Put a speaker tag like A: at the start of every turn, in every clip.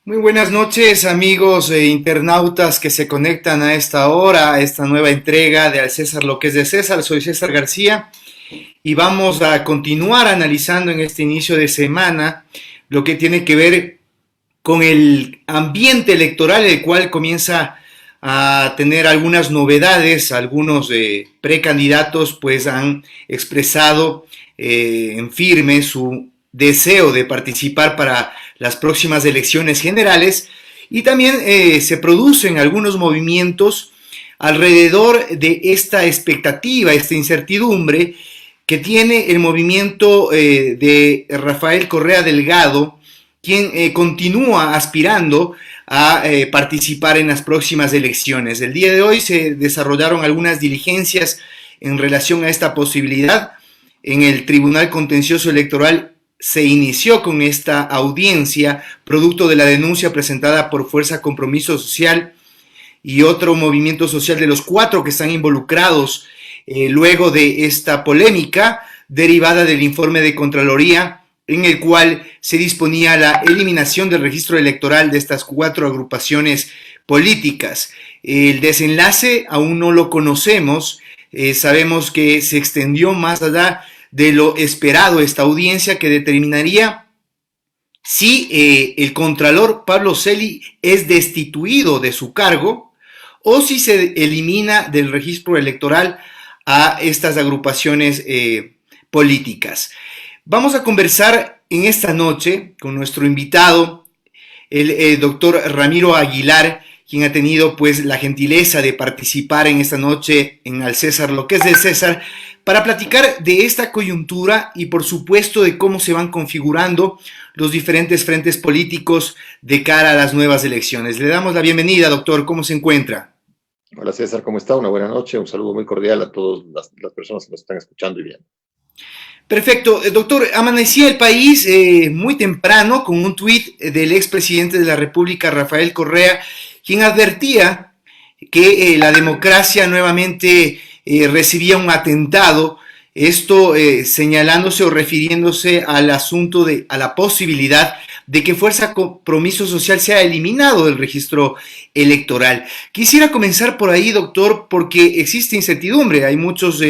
A: Muy buenas noches, amigos e internautas que se conectan a esta hora, a esta nueva entrega de Al César lo que es de César. Soy César García y vamos a continuar analizando en este inicio de semana lo que tiene que ver con el ambiente electoral, el cual comienza a tener algunas novedades. Algunos precandidatos pues han expresado en firme su deseo de participar para las próximas elecciones generales, y también se producen algunos movimientos alrededor de esta expectativa, esta incertidumbre que tiene el movimiento de Rafael Correa Delgado, quien continúa aspirando a participar en las próximas elecciones. El día de hoy se desarrollaron algunas diligencias en relación a esta posibilidad. En el Tribunal Contencioso Electoral se inició con esta audiencia, producto de la denuncia presentada por Fuerza Compromiso Social y otro movimiento social de los 4 que están involucrados luego de esta polémica derivada del informe de Contraloría, en el cual se disponía la eliminación del registro electoral de estas 4 agrupaciones políticas. El desenlace aún no lo conocemos, sabemos que se extendió más allá de lo esperado esta audiencia, que determinaría si el contralor Pablo Celi es destituido de su cargo o si se elimina del registro electoral a estas agrupaciones políticas. Vamos a conversar en esta noche con nuestro invitado, el doctor Ramiro Aguilar, quien ha tenido pues la gentileza de participar en esta noche en Al César lo que es del César, para platicar de esta coyuntura y por supuesto de cómo se van configurando los diferentes frentes políticos de cara a las nuevas elecciones. Le damos la bienvenida, doctor. ¿Cómo se encuentra?
B: Hola César, ¿cómo está? Una buena noche, un saludo muy cordial a todas las personas que nos están escuchando y viendo.
A: Perfecto. Doctor, amanecía el país muy temprano con un tuit del expresidente de la República, Rafael Correa, quien advertía que la democracia nuevamente recibía un atentado, esto señalándose o refiriéndose al asunto a la posibilidad de que Fuerza Compromiso Social sea eliminado del registro electoral. Quisiera comenzar por ahí, doctor, porque existe incertidumbre. Hay muchos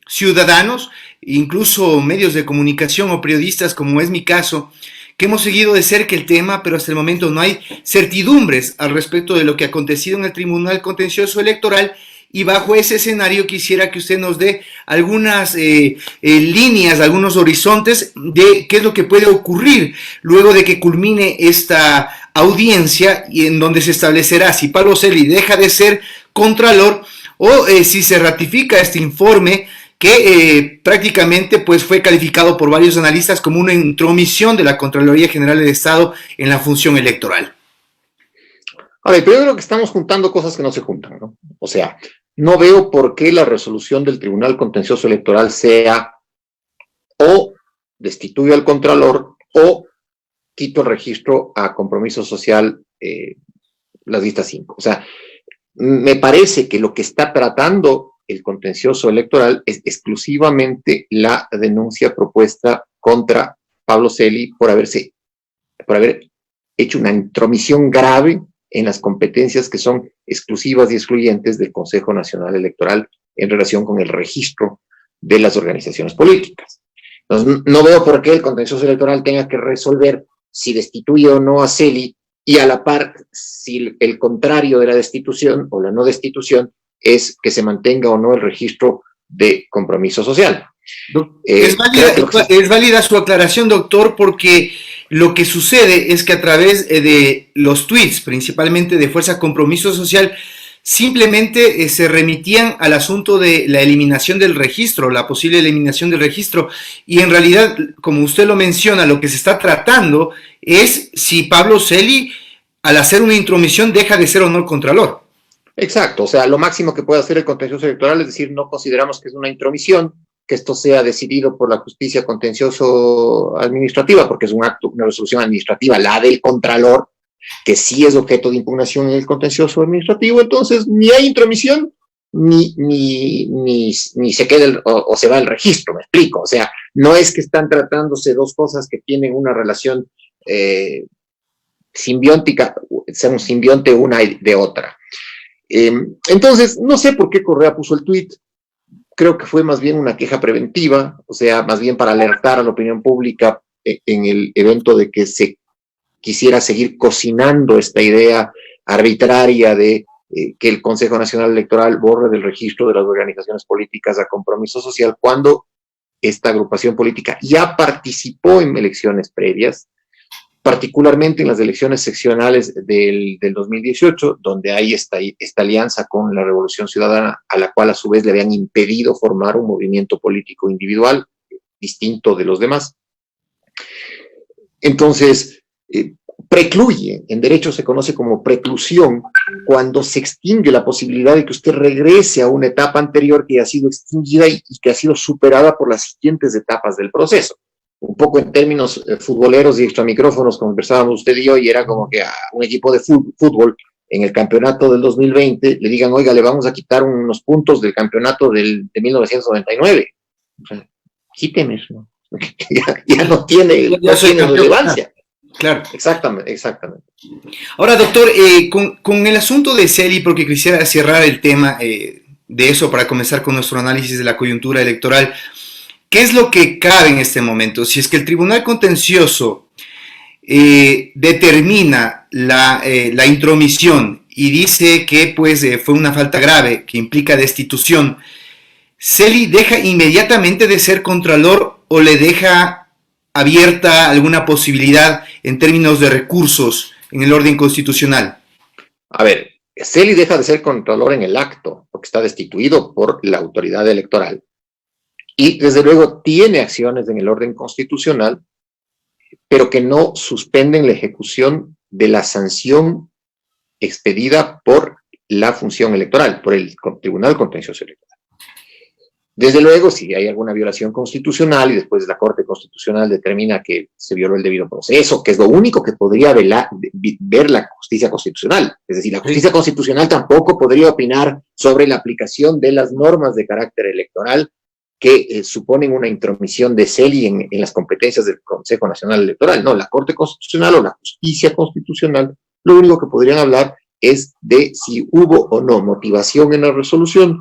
A: ciudadanos, incluso medios de comunicación o periodistas, como es mi caso, que hemos seguido de cerca el tema, pero hasta el momento no hay certidumbres al respecto de lo que ha acontecido en el Tribunal Contencioso Electoral. Y bajo ese escenario quisiera que usted nos dé algunas líneas, algunos horizontes de qué es lo que puede ocurrir luego de que culmine esta audiencia, y en donde se establecerá si Pablo Celi deja de ser contralor o si se ratifica este informe que prácticamente pues fue calificado por varios analistas como una intromisión de la Contraloría General del Estado en la función electoral.
B: A ver, primero que estamos juntando cosas que no se juntan, ¿no? O sea, no veo por qué la resolución del Tribunal Contencioso Electoral sea o destituyo al contralor o quito el registro a Compromiso Social, las listas 5. O sea, me parece que lo que está tratando el contencioso electoral es exclusivamente la denuncia propuesta contra Pablo Celi por haber hecho una intromisión grave en las competencias que son exclusivas y excluyentes del Consejo Nacional Electoral en relación con el registro de las organizaciones políticas. Entonces, no veo por qué el contencioso electoral tenga que resolver si destituye o no a Celi, y a la par, si el contrario de la destitución o la no destitución es que se mantenga o no el registro de compromiso social.
A: Es válida su aclaración, doctor, porque lo que sucede es que a través de los tweets, principalmente de Fuerza Compromiso Social, simplemente se remitían al asunto de la eliminación del registro, la posible eliminación del registro, y en realidad, como usted lo menciona, lo que se está tratando es si Pablo Celi, al hacer una intromisión, deja de ser o no contralor.
B: Exacto, o sea, lo máximo que puede hacer el contencioso electoral es decir, no consideramos que es una intromisión, que esto sea decidido por la justicia contencioso administrativa, porque es un acto, una resolución administrativa, la del contralor, que sí es objeto de impugnación en el contencioso administrativo. Entonces ni hay intromisión, ni se queda o se va el registro, me explico. O sea, no es que están tratándose dos cosas que tienen una relación simbiótica, ser un simbionte una de otra. Entonces, no sé por qué Correa puso el tuit. Creo que fue más bien una queja preventiva, o sea, más bien para alertar a la opinión pública en el evento de que se quisiera seguir cocinando esta idea arbitraria de que el Consejo Nacional Electoral borre del registro de las organizaciones políticas a compromiso social, cuando esta agrupación política ya participó en elecciones previas, particularmente en las elecciones seccionales del 2018, donde hay esta alianza con la Revolución Ciudadana, a la cual a su vez le habían impedido formar un movimiento político individual distinto de los demás. Entonces, precluye, en derecho se conoce como preclusión, cuando se extingue la posibilidad de que usted regrese a una etapa anterior que ha sido extinguida y que ha sido superada por las siguientes etapas del proceso. Un poco en términos futboleros y extramicrófonos, conversábamos usted y yo, y era como que a un equipo de fútbol en el campeonato del 2020 le digan, oiga, le vamos a quitar unos puntos del campeonato de 1999. O sea, quíteme eso. ya no tiene relevancia.
A: Claro.
B: Exactamente.
A: Ahora, doctor, con el asunto de Celi, porque quisiera cerrar el tema de eso para comenzar con nuestro análisis de la coyuntura electoral. ¿Qué es lo que cabe en este momento? Si es que el Tribunal Contencioso determina la intromisión y dice que pues, fue una falta grave que implica destitución, ¿Celi deja inmediatamente de ser contralor o le deja abierta alguna posibilidad en términos de recursos en el orden constitucional?
B: A ver, Celi deja de ser contralor en el acto, porque está destituido por la autoridad electoral. Y desde luego tiene acciones en el orden constitucional, pero que no suspenden la ejecución de la sanción expedida por la función electoral, por el Tribunal Contencioso Electoral. Desde luego, si hay alguna violación constitucional y después la Corte Constitucional determina que se violó el debido proceso, que es lo único que podría ver la justicia constitucional. Es decir, la justicia constitucional tampoco podría opinar sobre la aplicación de las normas de carácter electoral que suponen una intromisión de Celi en las competencias del Consejo Nacional Electoral. No, la Corte Constitucional o la justicia constitucional, lo único que podrían hablar es de si hubo o no motivación en la resolución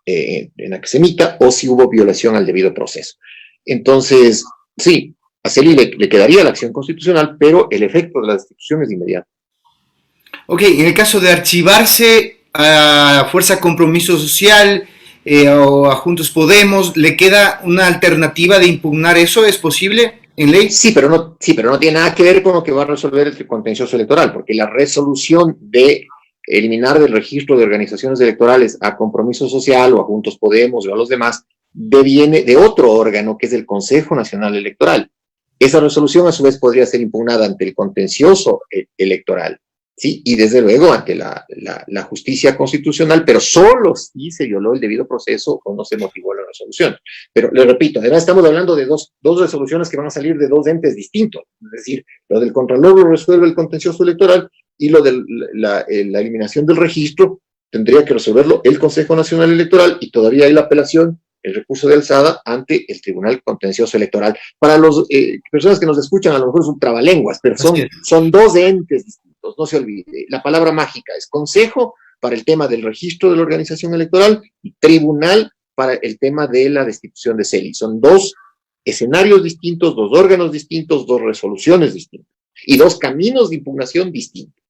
B: en la que se emita, o si hubo violación al debido proceso. Entonces, sí, a Celi le quedaría la acción constitucional, pero el efecto de la destitución es inmediato.
A: Ok, en el caso de archivarse a Fuerza Compromiso Social o a Juntos Podemos, ¿le queda una alternativa de impugnar eso? ¿Es posible en ley?
B: Sí, pero no tiene nada que ver con lo que va a resolver el contencioso electoral, porque la resolución de eliminar del registro de organizaciones electorales a Compromiso Social o a Juntos Podemos o a los demás, deviene de otro órgano que es el Consejo Nacional Electoral. Esa resolución a su vez podría ser impugnada ante el contencioso electoral, ¿sí? Y desde luego ante la justicia constitucional, pero solo si se violó el debido proceso o no se motivó la resolución. Pero le repito, además estamos hablando de dos resoluciones que van a salir de dos entes distintos. Es decir, lo del Contralor lo resuelve el contencioso electoral, y lo de la eliminación del registro tendría que resolverlo el Consejo Nacional Electoral, y todavía hay la apelación, el recurso de alzada ante el Tribunal Contencioso Electoral. Para las personas que nos escuchan, a lo mejor es un trabalenguas, pero son dos entes distintos, no se olvide. La palabra mágica es consejo para el tema del registro de la organización electoral y tribunal para el tema de la destitución de Celi. Son dos escenarios distintos, dos órganos distintos, dos resoluciones distintas y dos caminos de impugnación distintos.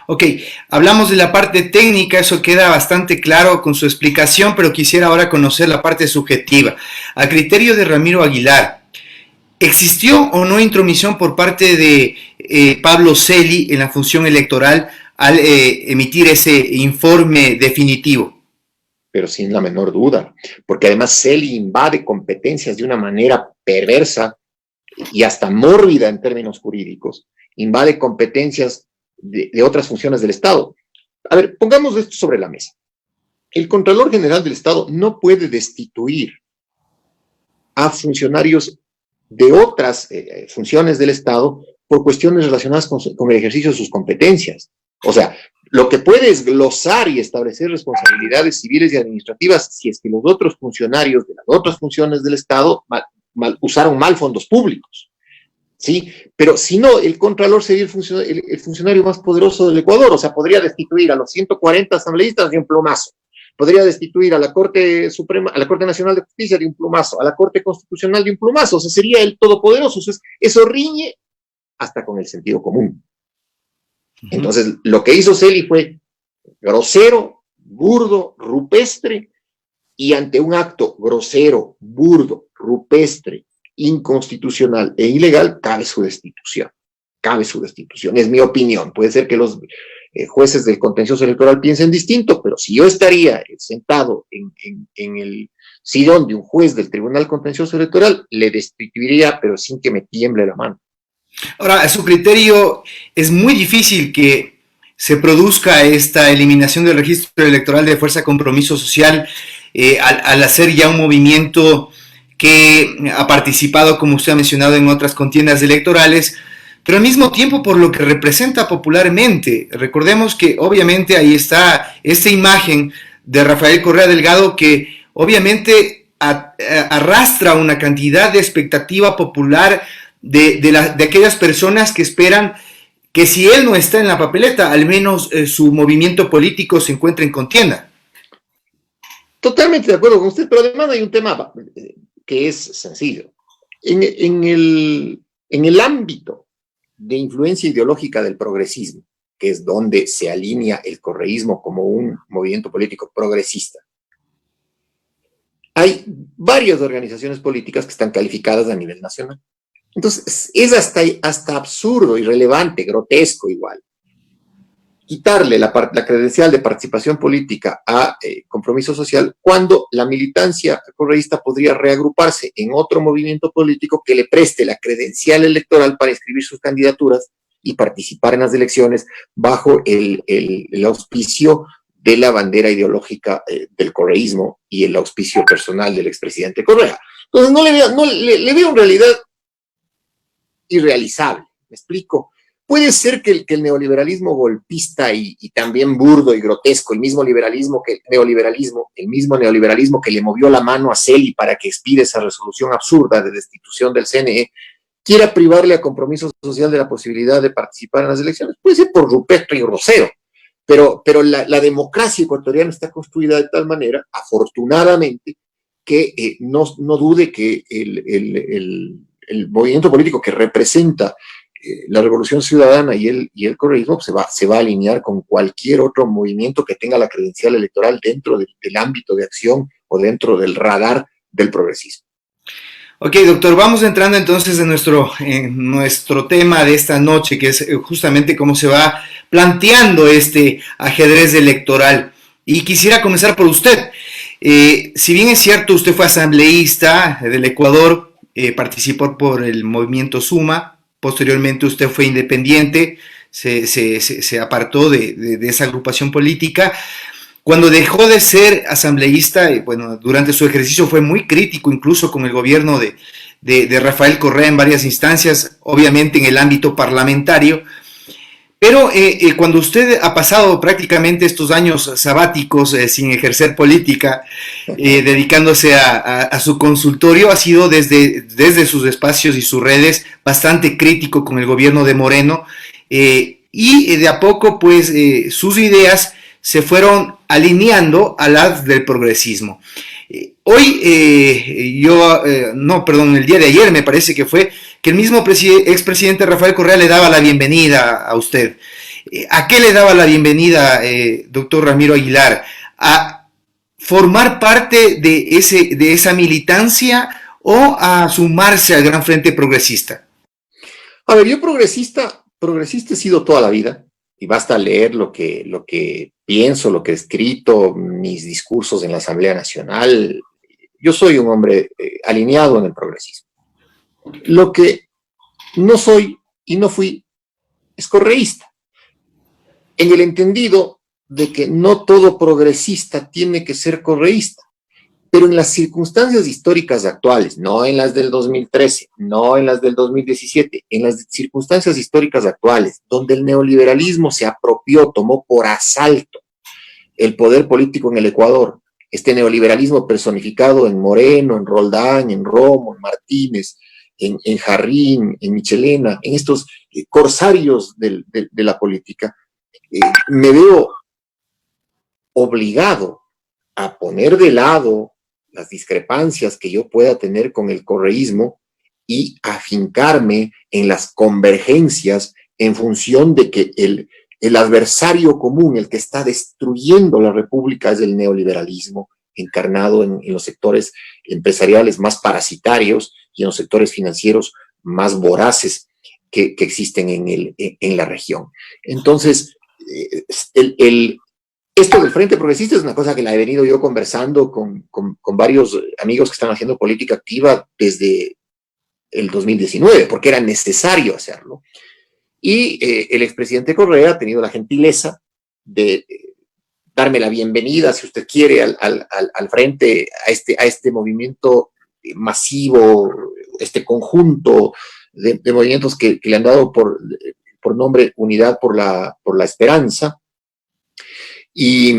A: Ok, hablamos de la parte técnica, eso queda bastante claro con su explicación, pero quisiera ahora conocer la parte subjetiva. A criterio de Ramiro Aguilar, ¿existió o no intromisión por parte de Pablo Celi en la función electoral al emitir ese informe definitivo?
B: Pero sin la menor duda, porque además Celi invade competencias de una manera perversa y hasta mórbida en términos jurídicos, invade competencias de otras funciones del Estado. A ver, pongamos esto sobre la mesa. El Contralor General del Estado no puede destituir a funcionarios de otras funciones del Estado por cuestiones relacionadas con el ejercicio de sus competencias. O sea, lo que puede es glosar y establecer responsabilidades civiles y administrativas si es que los otros funcionarios de las otras funciones del Estado usaron mal fondos públicos. ¿Sí? Pero si no, el Contralor sería el funcionario más poderoso del Ecuador, o sea, podría destituir a los 140 asambleístas de un plumazo, podría destituir a la Corte Suprema, a la Corte Nacional de Justicia de un plumazo, a la Corte Constitucional de un plumazo, o sea, sería el todopoderoso. Eso riñe hasta con el sentido común. Entonces, lo que hizo Celi fue grosero, burdo, rupestre, y ante un acto grosero, burdo, rupestre, inconstitucional e ilegal, cabe su destitución. Cabe su destitución, es mi opinión. Puede ser que los jueces del contencioso electoral piensen distinto, pero si yo estaría sentado en el sillón de un juez del Tribunal Contencioso Electoral, le destituiría, pero sin que me tiemble la mano.
A: Ahora, a su criterio, es muy difícil que se produzca esta eliminación del registro electoral de Fuerza Compromiso Social al hacer ya un movimiento que ha participado, como usted ha mencionado, en otras contiendas electorales, pero al mismo tiempo por lo que representa popularmente. Recordemos que obviamente ahí está esta imagen de Rafael Correa Delgado que obviamente arrastra una cantidad de expectativa popular de aquellas personas que esperan que si él no está en la papeleta, al menos su movimiento político se encuentre en contienda.
B: Totalmente de acuerdo con usted, pero además hay un tema que es sencillo. En el ámbito de influencia ideológica del progresismo, que es donde se alinea el correísmo como un movimiento político progresista, hay varias organizaciones políticas que están calificadas a nivel nacional. Entonces, es hasta absurdo, irrelevante, grotesco igual, quitarle la credencial de participación política a Compromiso Social cuando la militancia correísta podría reagruparse en otro movimiento político que le preste la credencial electoral para inscribir sus candidaturas y participar en las elecciones bajo el auspicio de la bandera ideológica del correísmo y el auspicio personal del expresidente Correa. Entonces le veo en realidad irrealizable, ¿me explico? Puede ser que el neoliberalismo golpista y también burdo y grotesco, el mismo neoliberalismo que le movió la mano a Celi para que expida esa resolución absurda de destitución del CNE, quiera privarle a Compromiso Social de la posibilidad de participar en las elecciones. Puede ser por rupestre y grosero, pero la democracia ecuatoriana está construida de tal manera, afortunadamente, que no dude que el movimiento político que representa la Revolución Ciudadana y el correísmo se va a alinear con cualquier otro movimiento que tenga la credencial electoral dentro del ámbito de acción o dentro del radar del progresismo.
A: Ok, doctor, vamos entrando entonces en nuestro tema de esta noche, que es justamente cómo se va planteando este ajedrez electoral. Y quisiera comenzar por usted. Si bien es cierto, usted fue asambleísta del Ecuador, participó por el movimiento Suma, posteriormente usted fue independiente, se apartó de esa agrupación política. Cuando dejó de ser asambleísta, bueno, durante su ejercicio fue muy crítico incluso con el gobierno de Rafael Correa en varias instancias, obviamente en el ámbito parlamentario. Pero cuando usted ha pasado prácticamente estos años sabáticos sin ejercer política, dedicándose a su consultorio, ha sido desde sus espacios y sus redes bastante crítico con el gobierno de Moreno y de a poco pues sus ideas se fueron alineando a las del progresismo. Hoy, no, perdón, el día de ayer me parece que fue que el mismo expresidente Rafael Correa le daba la bienvenida a usted. ¿A qué le daba la bienvenida, doctor Ramiro Aguilar? ¿A formar parte de esa militancia o a sumarse al Gran Frente Progresista?
B: A ver, yo progresista he sido toda la vida, y basta leer lo que pienso, lo que he escrito, mis discursos en la Asamblea Nacional. Yo soy un hombre alineado en el progresismo. Lo que no soy y no fui es correísta, en el entendido de que no todo progresista tiene que ser correísta, pero en las circunstancias históricas actuales, no en las del 2013, no en las del 2017, en las circunstancias históricas actuales, donde el neoliberalismo se apropió, tomó por asalto el poder político en el Ecuador, este neoliberalismo personificado en Moreno, en Roldán, en Romo, en Martínez, en Jarrín, en Michelena, en estos corsarios de la política, me veo obligado a poner de lado las discrepancias que yo pueda tener con el correísmo y afincarme en las convergencias en función de que el adversario común, el que está destruyendo la república, es el neoliberalismo encarnado en los sectores empresariales más parasitarios y en los sectores financieros más voraces que existen en la región. Entonces, esto del Frente Progresista es una cosa que la he venido yo conversando con varios amigos que están haciendo política activa desde el 2019, porque era necesario hacerlo. Y el expresidente Correa ha tenido la gentileza de darme la bienvenida, si usted quiere, al frente, a este movimiento masivo, este conjunto de movimientos que le han dado por nombre Unidad por la Esperanza. Y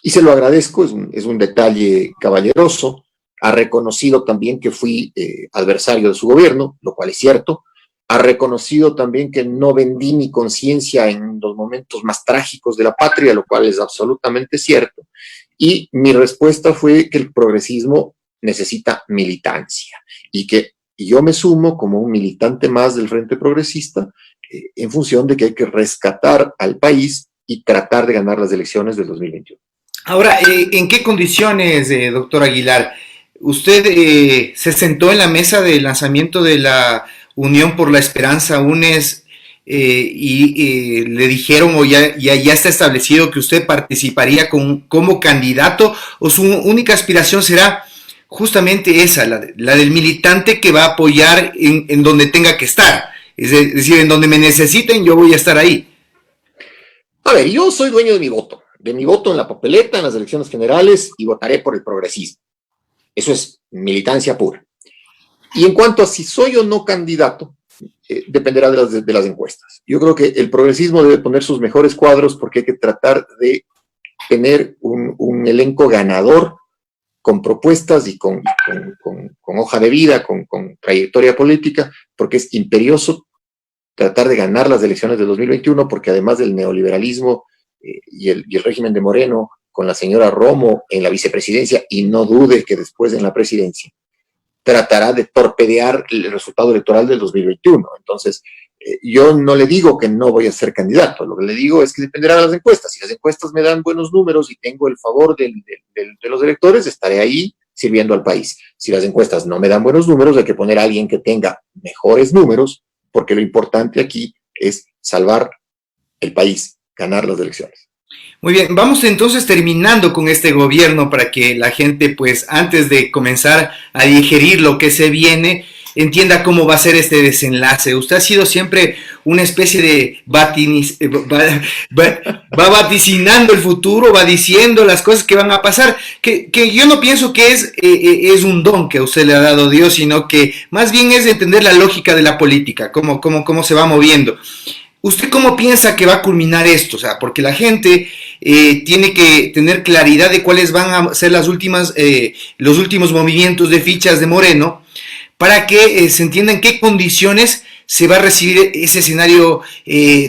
B: se lo agradezco, es un detalle caballeroso. Ha reconocido también que fui adversario de su gobierno, lo cual es cierto. Ha reconocido también que no vendí mi conciencia en los momentos más trágicos de la patria, lo cual es absolutamente cierto. Y mi respuesta fue que el progresismo necesita militancia y que yo me sumo como un militante más del Frente Progresista en función de que hay que rescatar al país y tratar de ganar las elecciones del 2021.
A: Ahora, ¿en qué condiciones, doctor Aguilar? Usted se sentó en la mesa de lanzamiento de la Unión por la Esperanza, UNES, y le dijeron o ya está establecido que usted participaría como candidato, o su única aspiración será justamente esa, la del militante que va a apoyar en donde tenga que estar? Es decir, en donde me necesiten, yo voy a estar ahí.
B: A ver, yo soy dueño de mi voto en la papeleta, en las elecciones generales, y votaré por el progresismo. Eso es militancia pura. Y en cuanto a si soy o no candidato, dependerá de las encuestas. Yo creo que el progresismo debe poner sus mejores cuadros porque hay que tratar de tener un elenco ganador con propuestas y con hoja de vida, con trayectoria política, porque es imperioso tratar de ganar las elecciones de 2021, porque además del neoliberalismo y el régimen de Moreno, con la señora Romo en la vicepresidencia, y no dude que después en la presidencia, tratará de torpedear el resultado electoral del 2021. Entonces, yo no le digo que no voy a ser candidato, lo que le digo es que dependerá de las encuestas. Si las encuestas me dan buenos números y tengo el favor de los electores, estaré ahí sirviendo al país. Si las encuestas no me dan buenos números, hay que poner a alguien que tenga mejores números, porque lo importante aquí es salvar el país, ganar las elecciones.
A: Muy bien, vamos entonces terminando con este gobierno para que la gente, pues, antes de comenzar a digerir lo que se viene, entienda cómo va a ser este desenlace. Usted ha sido siempre una especie de va vaticinando el futuro, va diciendo las cosas que van a pasar, que yo no pienso que es un don que a usted le ha dado Dios, sino que más bien es entender la lógica de la política, cómo se va moviendo. ¿Usted cómo piensa que va a culminar esto? O sea, porque la gente tiene que tener claridad de cuáles van a ser los últimos movimientos de fichas de Moreno, para que se entienda en qué condiciones se va a recibir ese escenario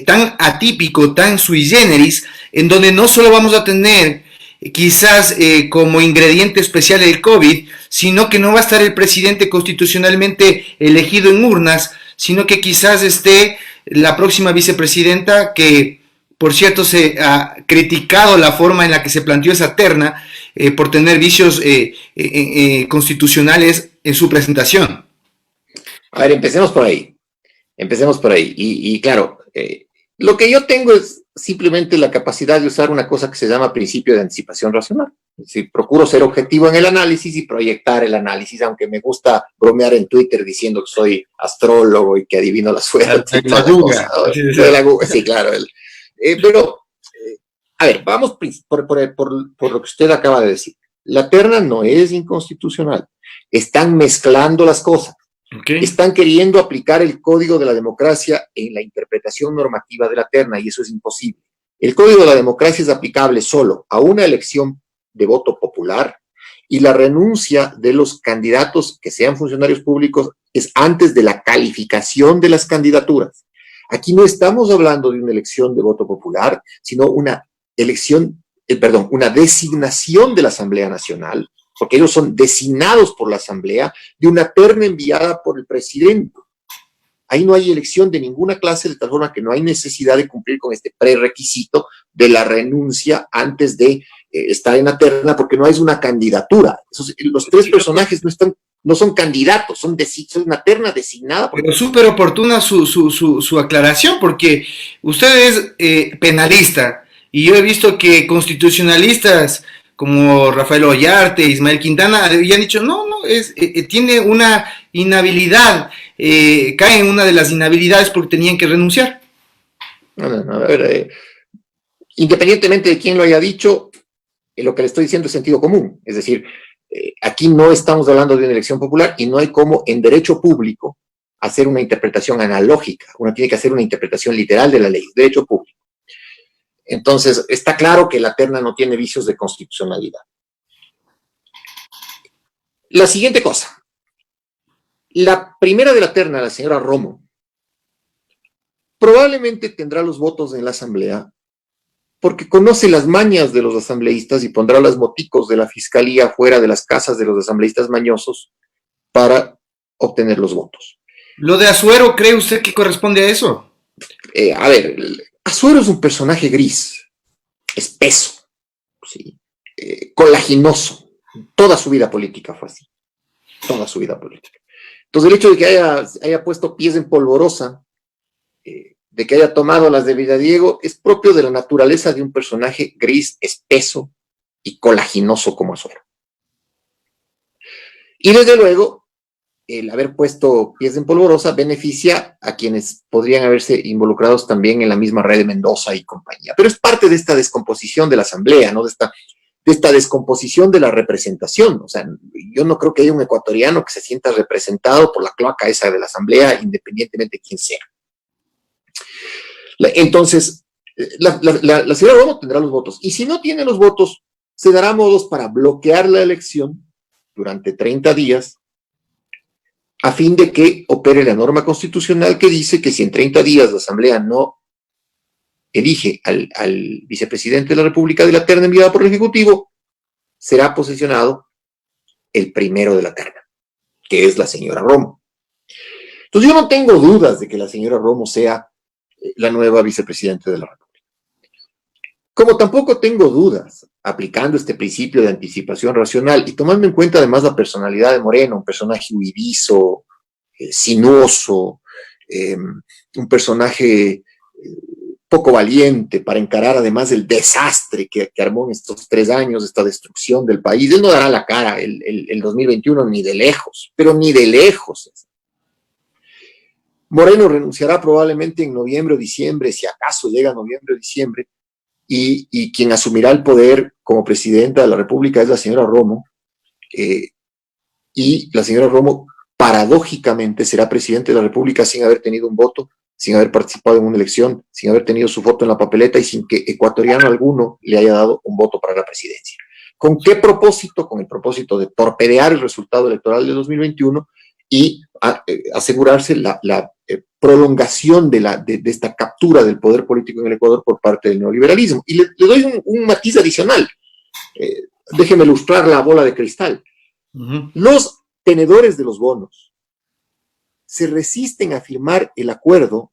A: tan atípico, tan sui generis, en donde no solo vamos a tener quizás como ingrediente especial el COVID, sino que no va a estar el presidente constitucionalmente elegido en urnas, sino que quizás esté la próxima vicepresidenta que, por cierto, se ha criticado la forma en la que se planteó esa terna por tener vicios constitucionales en su presentación.
B: A ver, empecemos por ahí. Empecemos por ahí. Y claro, lo que yo tengo es simplemente la capacidad de usar una cosa que se llama principio de anticipación racional. Es decir, procuro ser objetivo en el análisis y proyectar el análisis, aunque me gusta bromear en Twitter diciendo que soy astrólogo y que adivino la suerte.
A: La duda.
B: Sí, claro. Pero, a ver, vamos por lo que usted acaba de decir. La terna no es inconstitucional. Están mezclando las cosas. Okay. Están queriendo aplicar el código de la democracia en la interpretación normativa de la terna y eso es imposible. El código de la democracia es aplicable solo a una elección de voto popular y la renuncia de los candidatos que sean funcionarios públicos es antes de la calificación de las candidaturas. Aquí no estamos hablando de una elección de voto popular, sino una designación de la Asamblea Nacional, porque ellos son designados por la Asamblea de una terna enviada por el presidente. Ahí no hay elección de ninguna clase, de tal forma que no hay necesidad de cumplir con este prerequisito de la renuncia antes de estar en la terna, porque no es una candidatura. Los tres personajes no son candidatos, son una terna designada.
A: Pero súper oportuna su aclaración, porque usted es penalista, y yo he visto que constitucionalistas como Rafael Ollarte, Ismael Quintana, habían dicho, tiene una inhabilidad, cae en una de las inhabilidades porque tenían que renunciar.
B: A ver, independientemente de quién lo haya dicho, lo que le estoy diciendo es sentido común, es decir, aquí no estamos hablando de una elección popular y no hay como en derecho público hacer una interpretación analógica, uno tiene que hacer una interpretación literal de la ley, derecho público. Entonces, está claro que la terna no tiene vicios de constitucionalidad. La siguiente cosa. La primera de la terna, la señora Romo, probablemente tendrá los votos en la Asamblea porque conoce las mañas de los asambleístas y pondrá los moticos de la fiscalía fuera de las casas de los asambleístas mañosos para obtener los votos.
A: ¿Lo de Azuero cree usted que corresponde a eso?
B: A ver, Azuero es un personaje gris, espeso, ¿sí? Colaginoso. Toda su vida política fue así. Toda su vida política. Entonces, el hecho de que haya puesto pies en polvorosa, de que haya tomado las de Villadiego, es propio de la naturaleza de un personaje gris, espeso y colaginoso como Azuero. Y desde luego, el haber puesto pies en polvorosa beneficia a quienes podrían haberse involucrados también en la misma red de Mendoza y compañía. Pero es parte de esta descomposición de la Asamblea, ¿no? De esta descomposición de la representación. O sea, yo no creo que haya un ecuatoriano que se sienta representado por la cloaca esa de la Asamblea, independientemente de quién sea. Entonces, la señora Romo tendrá los votos. Y si no tiene los votos, se dará modos para bloquear la elección durante 30 días a fin de que opere la norma constitucional que dice que si en 30 días la Asamblea no elige al vicepresidente de la República de la terna enviada por el Ejecutivo, será posesionado el primero de la terna, que es la señora Romo. Entonces yo no tengo dudas de que la señora Romo sea la nueva vicepresidenta de la República. Como tampoco tengo dudas, aplicando este principio de anticipación racional y tomando en cuenta además la personalidad de Moreno, un personaje huidizo, sinuoso, un personaje poco valiente para encarar además el desastre que armó en estos 3 años, esta destrucción del país. Él no dará la cara el 2021 ni de lejos, pero ni de lejos. Moreno renunciará probablemente en noviembre o diciembre, si acaso llega a noviembre o diciembre, y quien asumirá el poder como presidenta de la República es la señora Romo, y la señora Romo paradójicamente será presidenta de la República sin haber tenido un voto, sin haber participado en una elección, sin haber tenido su foto en la papeleta y sin que ecuatoriano alguno le haya dado un voto para la presidencia. ¿Con qué propósito? Con el propósito de torpedear el resultado electoral de 2021 y asegurarse la prolongación de esta captura del poder político en el Ecuador por parte del neoliberalismo. Y le doy un matiz adicional. Déjeme ilustrar la bola de cristal. Los tenedores de los bonos se resisten a firmar el acuerdo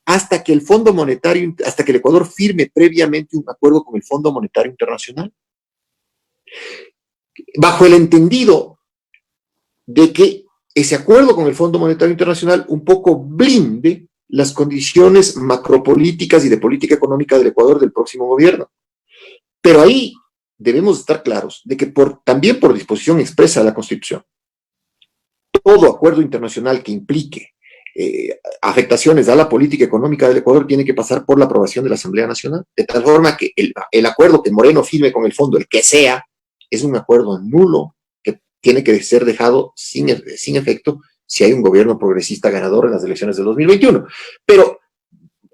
B: hasta que el Fondo Monetario, hasta que el Ecuador firme previamente un acuerdo con el Fondo Monetario Internacional, bajo el entendido de que ese acuerdo con el Fondo Monetario Internacional un poco blinde las condiciones macropolíticas y de política económica del Ecuador del próximo gobierno. Pero ahí debemos estar claros de que también por disposición expresa de la Constitución, todo acuerdo internacional que implique afectaciones a la política económica del Ecuador tiene que pasar por la aprobación de la Asamblea Nacional, de tal forma que el acuerdo que Moreno firme con el fondo, el que sea, es un acuerdo nulo que tiene que ser dejado sin efecto si hay un gobierno progresista ganador en las elecciones de 2021. Pero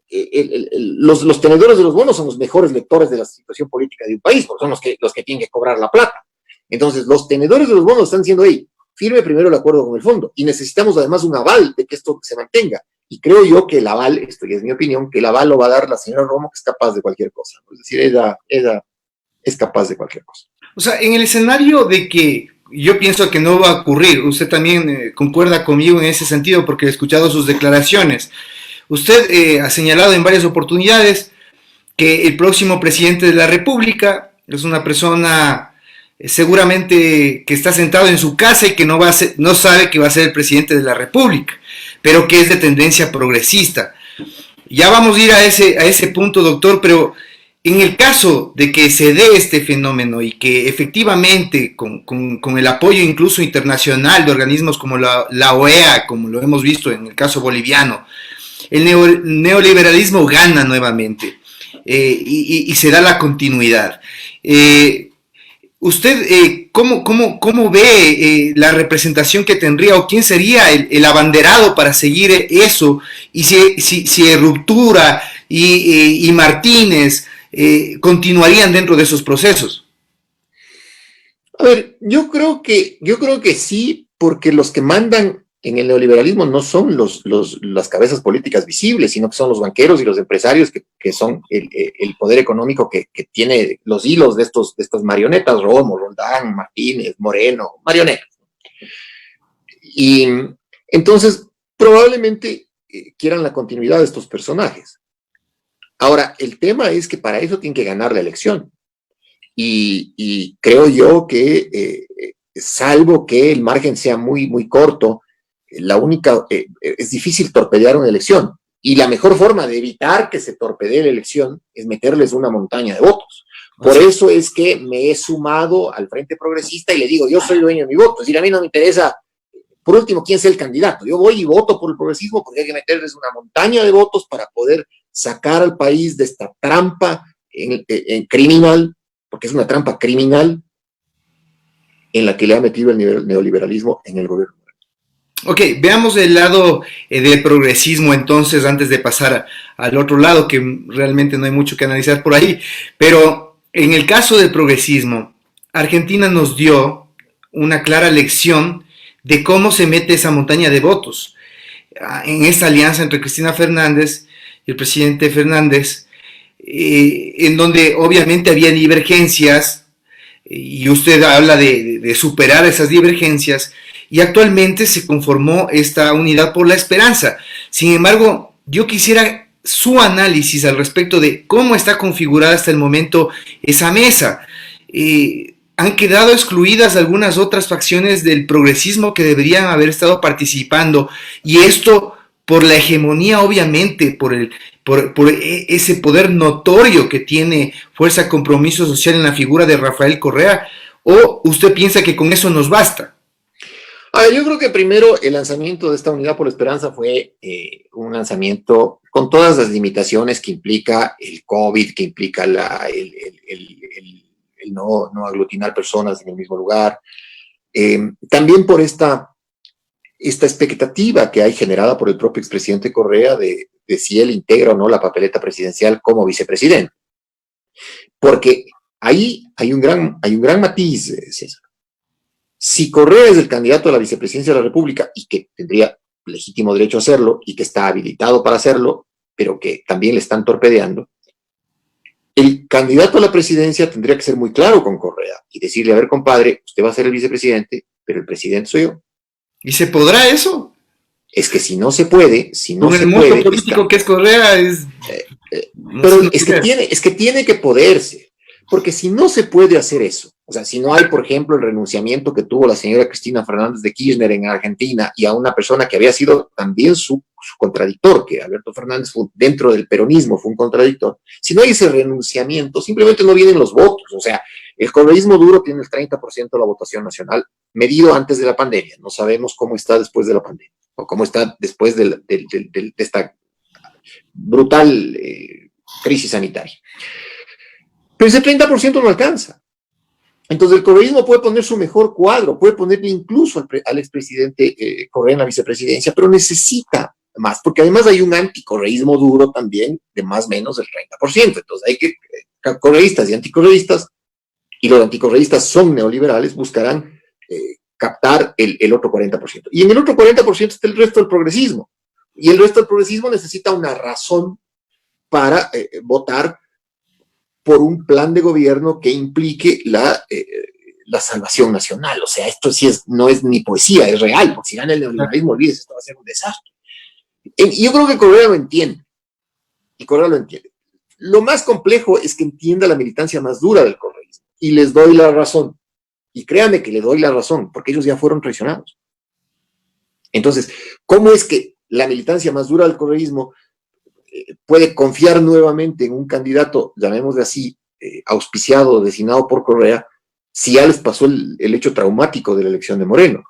B: los tenedores de los bonos son los mejores lectores de la situación política de un país, porque son los que tienen que cobrar la plata. Entonces, los tenedores de los bonos están diciendo, hey, firme primero el acuerdo con el fondo, y necesitamos además un aval de que esto se mantenga. Y creo yo que el aval, esto ya es mi opinión, que el aval lo va a dar la señora Romo, que es capaz de cualquier cosa, ¿no? Es decir, ella es capaz de cualquier cosa.
A: O sea, en el escenario de que yo pienso que no va a ocurrir, usted también concuerda conmigo en ese sentido porque he escuchado sus declaraciones. Usted ha señalado en varias oportunidades que el próximo presidente de la República es una persona seguramente que está sentado en su casa y que no sabe que va a ser el presidente de la República, pero que es de tendencia progresista. Ya vamos a ir a ese punto, doctor, pero en el caso de que se dé este fenómeno y que efectivamente con el apoyo incluso internacional de organismos como la OEA, como lo hemos visto en el caso boliviano, el neoliberalismo gana nuevamente y se da la continuidad. ¿Usted cómo ve la representación que tendría o quién sería el abanderado para seguir eso? Y si Ruptura y Martínez continuarían dentro de esos procesos.
B: A ver, yo creo que sí, porque los que mandan en el neoliberalismo no son las cabezas políticas visibles, sino que son los banqueros y los empresarios que son el poder económico que tiene los hilos de estas marionetas, Romo, Roldán, Martínez, Moreno, marionetas. Y entonces probablemente quieran la continuidad de estos personajes. Ahora, el tema es que para eso tienen que ganar la elección. Y creo yo que, salvo que el margen sea muy, muy corto, es difícil torpedear una elección. Y la mejor forma de evitar que se torpedee la elección es meterles una montaña de votos. Por eso es que me he sumado al Frente Progresista y le digo, yo soy dueño de mi voto. Es decir, a mí no me interesa, por último, quién sea el candidato. Yo voy y voto por el progresismo porque hay que meterles una montaña de votos para poder sacar al país de esta trampa en criminal, porque es una trampa criminal en la que le ha metido el neoliberalismo en el gobierno.
A: Ok, veamos el lado del progresismo entonces antes de pasar al otro lado, que realmente no hay mucho que analizar por ahí. Pero en el caso del progresismo, Argentina nos dio una clara lección de cómo se mete esa montaña de votos. En esta alianza entre Cristina Fernández y el presidente Fernández, en donde obviamente había divergencias, y usted habla de superar esas divergencias, y actualmente se conformó esta unidad por la esperanza. Sin embargo, yo quisiera su análisis al respecto de cómo está configurada hasta el momento esa mesa. Han quedado excluidas algunas otras facciones del progresismo que deberían haber estado participando, y esto por la hegemonía, obviamente, por ese poder notorio que tiene Fuerza Compromiso Social en la figura de Rafael Correa. ¿O usted piensa que con eso nos basta?
B: A ver, yo creo que primero el lanzamiento de esta Unidad por la Esperanza fue un lanzamiento con todas las limitaciones que implica el COVID, que implica el no aglutinar personas en el mismo lugar. También por esta expectativa que hay generada por el propio expresidente Correa de si él integra o no la papeleta presidencial como vicepresidente. Porque ahí hay un gran matiz, César. Si Correa es el candidato a la vicepresidencia de la República y que tendría legítimo derecho a hacerlo y que está habilitado para hacerlo, pero que también le están torpedeando, el candidato a la presidencia tendría que ser muy claro con Correa y decirle, a ver, compadre, usted va a ser el vicepresidente, pero el presidente soy yo.
A: ¿Y se podrá eso?
B: Es que si no se puede, si no
A: Con el
B: se
A: monstruo
B: puede,
A: político que es Correa, no
B: pero
A: sé, no sé.
B: es que tiene que poderse, porque si no se puede hacer eso, o sea, si no hay, por ejemplo, el renunciamiento que tuvo la señora Cristina Fernández de Kirchner en Argentina y a una persona que había sido también su contradictor, que Alberto Fernández fue, dentro del peronismo fue un contradictor, si no hay ese renunciamiento, simplemente no vienen los votos, o sea, el correísmo duro tiene el 30% de la votación nacional, medido antes de la pandemia, no sabemos cómo está después de la pandemia, o cómo está después de esta brutal crisis sanitaria. Pero ese 30% no alcanza. Entonces el correísmo puede poner su mejor cuadro, puede ponerle incluso al expresidente Correa en la vicepresidencia, pero necesita más, porque además hay un anticorreísmo duro también de más o menos el 30%. Entonces hay que, correístas y anticorreístas, y los anticorreístas son neoliberales, buscarán captar el otro 40%. Y en el otro 40% está el resto del progresismo. Y el resto del progresismo necesita una razón para votar por un plan de gobierno que implique la salvación nacional. O sea, esto sí no es ni poesía, es real, porque si gana el neoliberalismo, olvídese, esto va a ser un desastre. Y yo creo que Correa lo entiende, y Correa lo entiende. Lo más complejo es que entienda la militancia más dura del correísmo, y les doy la razón. Y créanme que le doy la razón, porque ellos ya fueron traicionados. Entonces, ¿cómo es que la militancia más dura del correísmo puede confiar nuevamente en un candidato, llamémosle así, auspiciado o designado por Correa, si ya les pasó el hecho traumático de la elección de Moreno?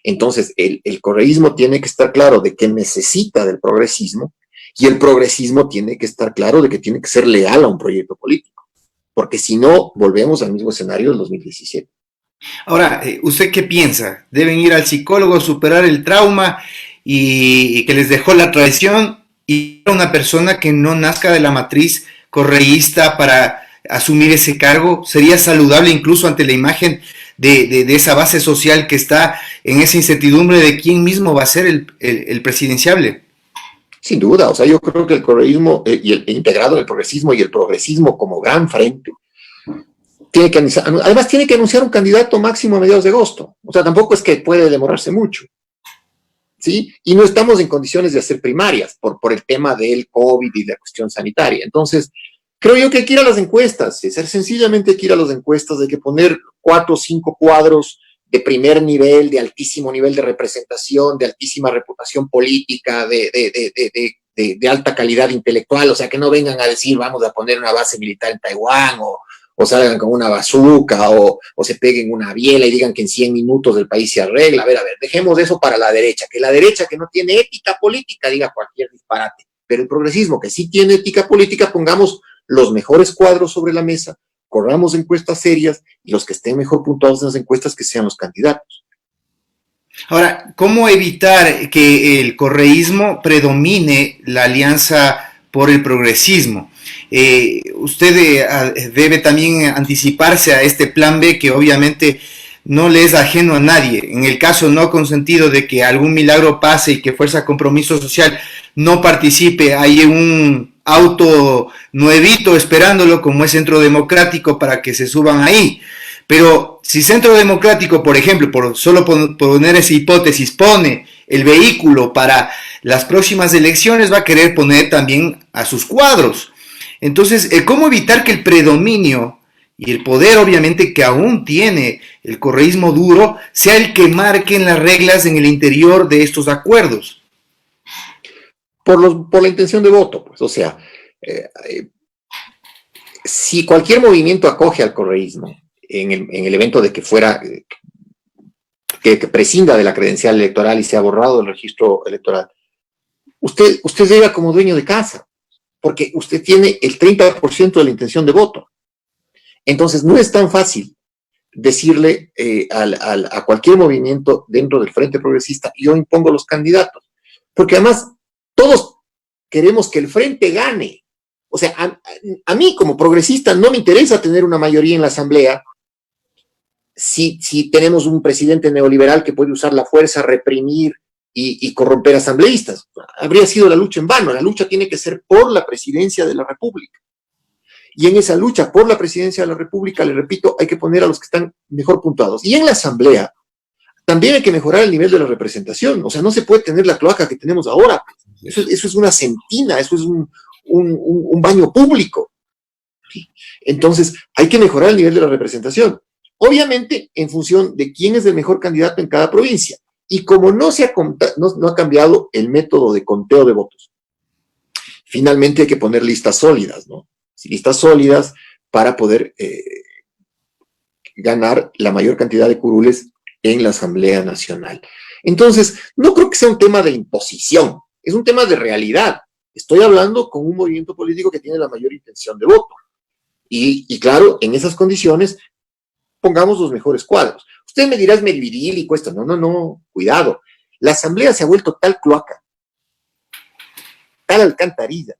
B: Entonces, el correísmo tiene que estar claro de que necesita del progresismo, y el progresismo tiene que estar claro de que tiene que ser leal a un proyecto político, porque si no, volvemos al mismo escenario del 2017.
A: Ahora, ¿usted qué piensa? ¿Deben ir al psicólogo, superar el trauma y que les dejó la traición y a una persona que no nazca de la matriz correísta para asumir ese cargo? ¿Sería saludable incluso ante la imagen de esa base social que está en esa incertidumbre de quién mismo va a ser el presidenciable?
B: Sin duda, o sea, yo creo que el correísmo y el integrado en el progresismo y el progresismo como gran frente tiene que anunciar, además tiene que anunciar un candidato máximo a mediados de agosto. O sea, tampoco es que puede demorarse mucho. ¿Sí? Y no estamos en condiciones de hacer primarias por el tema del COVID y de la cuestión sanitaria. Entonces, creo yo que hay que ir a las encuestas, César, sencillamente hay que ir a las encuestas, hay que poner 4 o 5 cuadros de primer nivel, de altísimo nivel de representación, de altísima reputación política, de alta calidad intelectual, o sea, que no vengan a decir vamos a poner una base militar en Taiwán o salgan con una bazuca o se peguen una biela y digan que en 100 minutos el país se arregla. A ver, dejemos eso para la derecha que no tiene ética política diga cualquier disparate, pero el progresismo que sí tiene ética política, pongamos los mejores cuadros sobre la mesa, corramos encuestas serias y los que estén mejor puntuados en las encuestas que sean los candidatos.
A: Ahora, ¿cómo evitar que el correísmo predomine la alianza por el progresismo? Usted debe también anticiparse a este plan B que obviamente no le es ajeno a nadie. En el caso no consentido de que algún milagro pase y que Fuerza Compromiso Social no participe, hay un auto nuevito esperándolo como es Centro Democrático para que se suban ahí. Pero si Centro Democrático, por ejemplo, por solo poner esa hipótesis, pone el vehículo para las próximas elecciones, va a querer poner también a sus cuadros. Entonces, ¿cómo evitar que el predominio y el poder, obviamente, que aún tiene el correísmo duro, sea el que marque las reglas en el interior de estos acuerdos?
B: Por la intención de voto, pues, o sea, si cualquier movimiento acoge al correísmo en el evento de que fuera, que prescinda de la credencial electoral y sea borrado del registro electoral, usted llega como dueño de casa, porque usted tiene el 30% de la intención de voto. Entonces, no es tan fácil decirle a cualquier movimiento dentro del Frente Progresista, yo impongo los candidatos, porque además todos queremos que el Frente gane. O sea, a mí como progresista no me interesa tener una mayoría en la Asamblea si tenemos un presidente neoliberal que puede usar la fuerza, reprimir y corromper asambleístas. Habría sido la lucha en vano. La lucha tiene que ser por la presidencia de la República. Y en esa lucha por la presidencia de la República, le repito, hay que poner a los que están mejor puntuados. Y en la Asamblea también hay que mejorar el nivel de la representación. O sea, no se puede tener la cloaca que tenemos ahora. Eso es una sentina, eso es un baño público. Entonces, hay que mejorar el nivel de la representación. Obviamente, en función de quién es el mejor candidato en cada provincia. Y como no ha cambiado el método de conteo de votos, finalmente hay que poner listas sólidas, ¿no? Listas sólidas para poder ganar la mayor cantidad de curules en la Asamblea Nacional. Entonces, no creo que sea un tema de imposición, es un tema de realidad. Estoy hablando con un movimiento político que tiene la mayor intención de voto. Y claro, en esas condiciones, pongamos los mejores cuadros. Usted me dirá, es meridílico esto. No, cuidado. La Asamblea se ha vuelto tal cloaca, tal alcantarilla,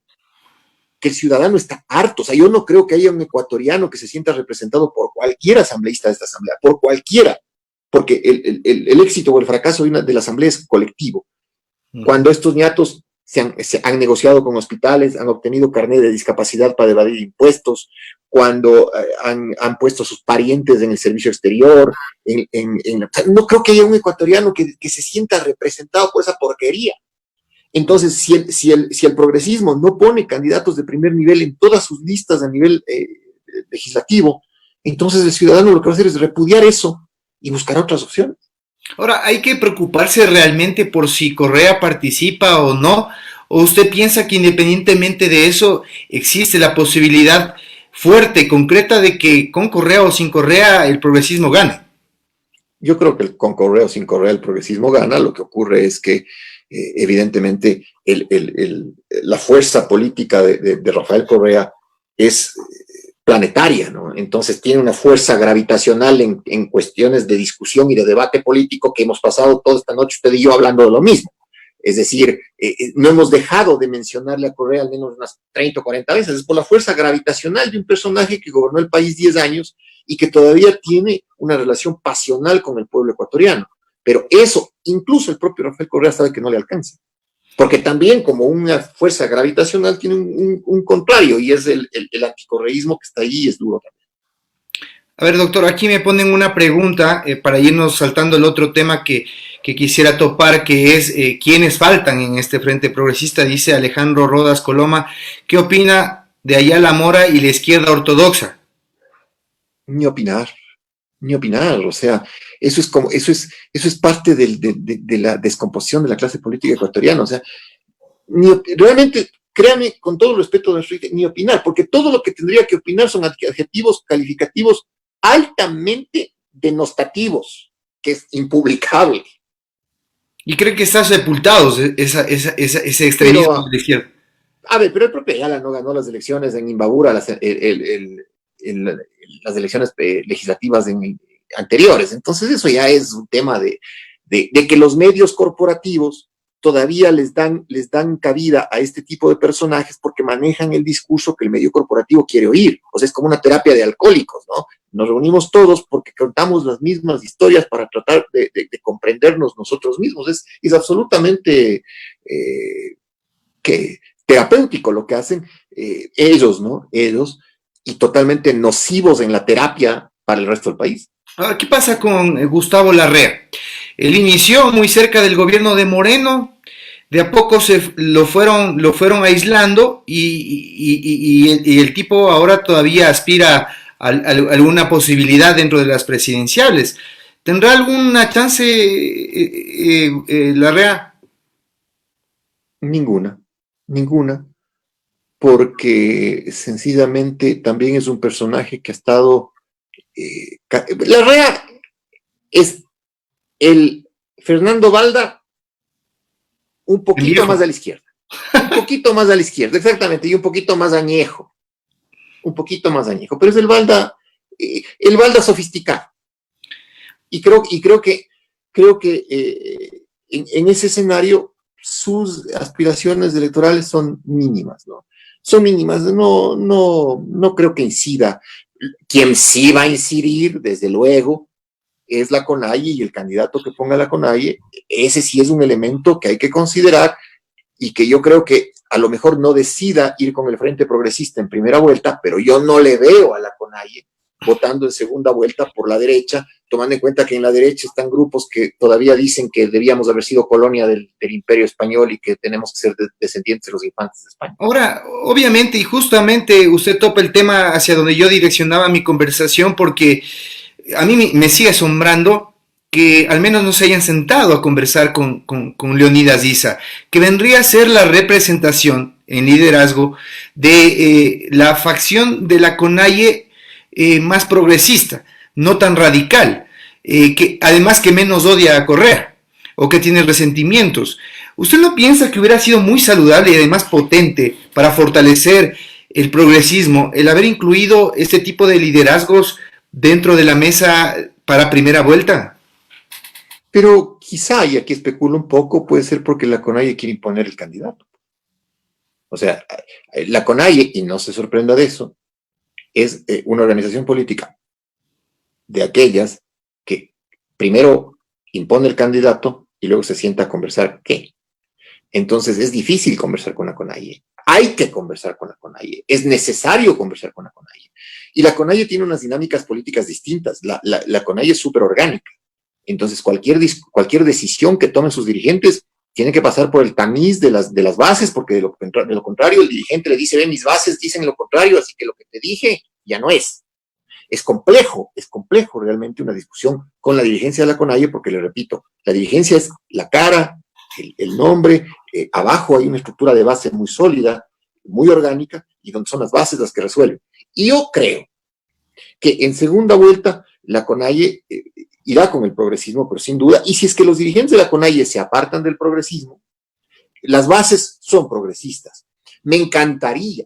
B: que el ciudadano está harto. O sea, yo no creo que haya un ecuatoriano que se sienta representado por cualquier asambleísta de esta Asamblea, por cualquiera, porque el éxito o el fracaso de la Asamblea es colectivo. Cuando estos ñatos se han negociado con hospitales, han obtenido carnet de discapacidad para evadir impuestos, cuando han puesto a sus parientes en el servicio exterior, no creo que haya un ecuatoriano que se sienta representado por esa porquería. Entonces, si el progresismo no pone candidatos de primer nivel en todas sus listas a nivel legislativo, entonces el ciudadano lo que va a hacer es repudiar eso y buscar otras opciones.
A: Ahora, ¿hay que preocuparse realmente por si Correa participa o no? ¿O usted piensa que independientemente de eso existe la posibilidad fuerte, concreta, de que con Correa o sin Correa el progresismo gane?
B: Yo creo que con Correa o sin Correa el progresismo gana. Lo que ocurre es que evidentemente la fuerza política de Rafael Correa es planetaria, ¿no? Entonces tiene una fuerza gravitacional en cuestiones de discusión y de debate político que hemos pasado toda esta noche usted y yo hablando de lo mismo. Es decir, no hemos dejado de mencionarle a Correa al menos unas 30 o 40 veces. Es por la fuerza gravitacional de un personaje que gobernó el país 10 años y que todavía tiene una relación pasional con el pueblo ecuatoriano. Pero eso, incluso el propio Rafael Correa sabe que no le alcanza. Porque también, como una fuerza gravitacional, tiene un contrario, y es el anticorreísmo que está ahí y es duro también.
A: A ver, doctor, aquí me ponen una pregunta para irnos saltando el otro tema que quisiera topar, que es quiénes faltan en este frente progresista. Dice Alejandro Rodas Coloma, ¿qué opina de Ayala Mora y la izquierda ortodoxa?
B: Ni opinar, o sea, eso es parte de la descomposición de la clase política ecuatoriana. O sea, realmente, créame, con todo el respeto, ni opinar, porque todo lo que tendría que opinar son adjetivos calificativos altamente denostativos, que es impublicable.
A: ¿Y cree que está sepultado ese extremismo de la izquierda?
B: A ver, pero el propio Ayala no ganó las elecciones en Imbabura, las elecciones legislativas anteriores. Entonces eso ya es un tema de que los medios corporativos todavía les dan cabida a este tipo de personajes porque manejan el discurso que el medio corporativo quiere oír. O sea, es como una terapia de alcohólicos, ¿no? Nos reunimos todos porque contamos las mismas historias para tratar de comprendernos nosotros mismos. Es absolutamente terapéutico lo que hacen ellos, ¿no? Ellos, y totalmente nocivos en la terapia para el resto del país.
A: Ahora, ¿qué pasa con Gustavo Larrea? Él inició muy cerca del gobierno de Moreno, de a poco lo fueron aislando y el tipo ahora todavía aspira a alguna posibilidad dentro de las presidenciales. ¿Tendrá alguna chance Larrea?
B: Ninguna, porque sencillamente también es un personaje que ha estado... Larrea es el Fernando Valda un poquito más a la izquierda. Un poquito más a la izquierda, exactamente, y un poquito más añejo. Pero es el Valda sofisticado. Y creo que en ese escenario sus aspiraciones electorales son mínimas, ¿no? Son mínimas, no creo que incida. Quien sí va a incidir, desde luego, es la CONAIE, y el candidato que ponga la CONAIE, ese sí es un elemento que hay que considerar y que yo creo que a lo mejor no decida ir con el Frente Progresista en primera vuelta, pero yo no le veo a la CONAIE votando en segunda vuelta por la derecha, tomando en cuenta que en la derecha están grupos que todavía dicen que debíamos haber sido colonia del Imperio Español y que tenemos que ser descendientes de los infantes de España.
A: Ahora, obviamente y justamente usted topa el tema hacia donde yo direccionaba mi conversación, porque a mí me sigue asombrando que al menos no se hayan sentado a conversar con Leonidas Issa, que vendría a ser la representación en liderazgo de la facción de la CONAIE más progresista, no tan radical, que además que menos odia a Correa o que tiene resentimientos. ¿Usted no piensa que hubiera sido muy saludable y además potente para fortalecer el progresismo el haber incluido este tipo de liderazgos dentro de la mesa para primera vuelta?
B: Pero quizá, y aquí especulo un poco, puede ser porque la CONAIE quiere imponer el candidato. O sea, la CONAIE, y no se sorprenda de eso, es una organización política de aquellas que primero impone el candidato y luego se sienta a conversar qué. Entonces es difícil conversar con la CONAIE. Hay que conversar con la CONAIE. Es necesario conversar con la CONAIE. Y la CONAIE tiene unas dinámicas políticas distintas. La CONAIE es súper orgánica. Entonces cualquier decisión que tomen sus dirigentes tiene que pasar por el tamiz de las bases, porque de lo contrario el dirigente le dice, ve, mis bases dicen lo contrario, así que lo que te dije ya no es. Es complejo realmente una discusión con la dirigencia de la CONAIE, porque le repito, la dirigencia es la cara, el nombre, abajo hay una estructura de base muy sólida, muy orgánica, y donde son las bases las que resuelven. Y yo creo que en segunda vuelta la CONAIE irá con el progresismo, pero sin duda, y si es que los dirigentes de la CONAIE se apartan del progresismo, las bases son progresistas. Me encantaría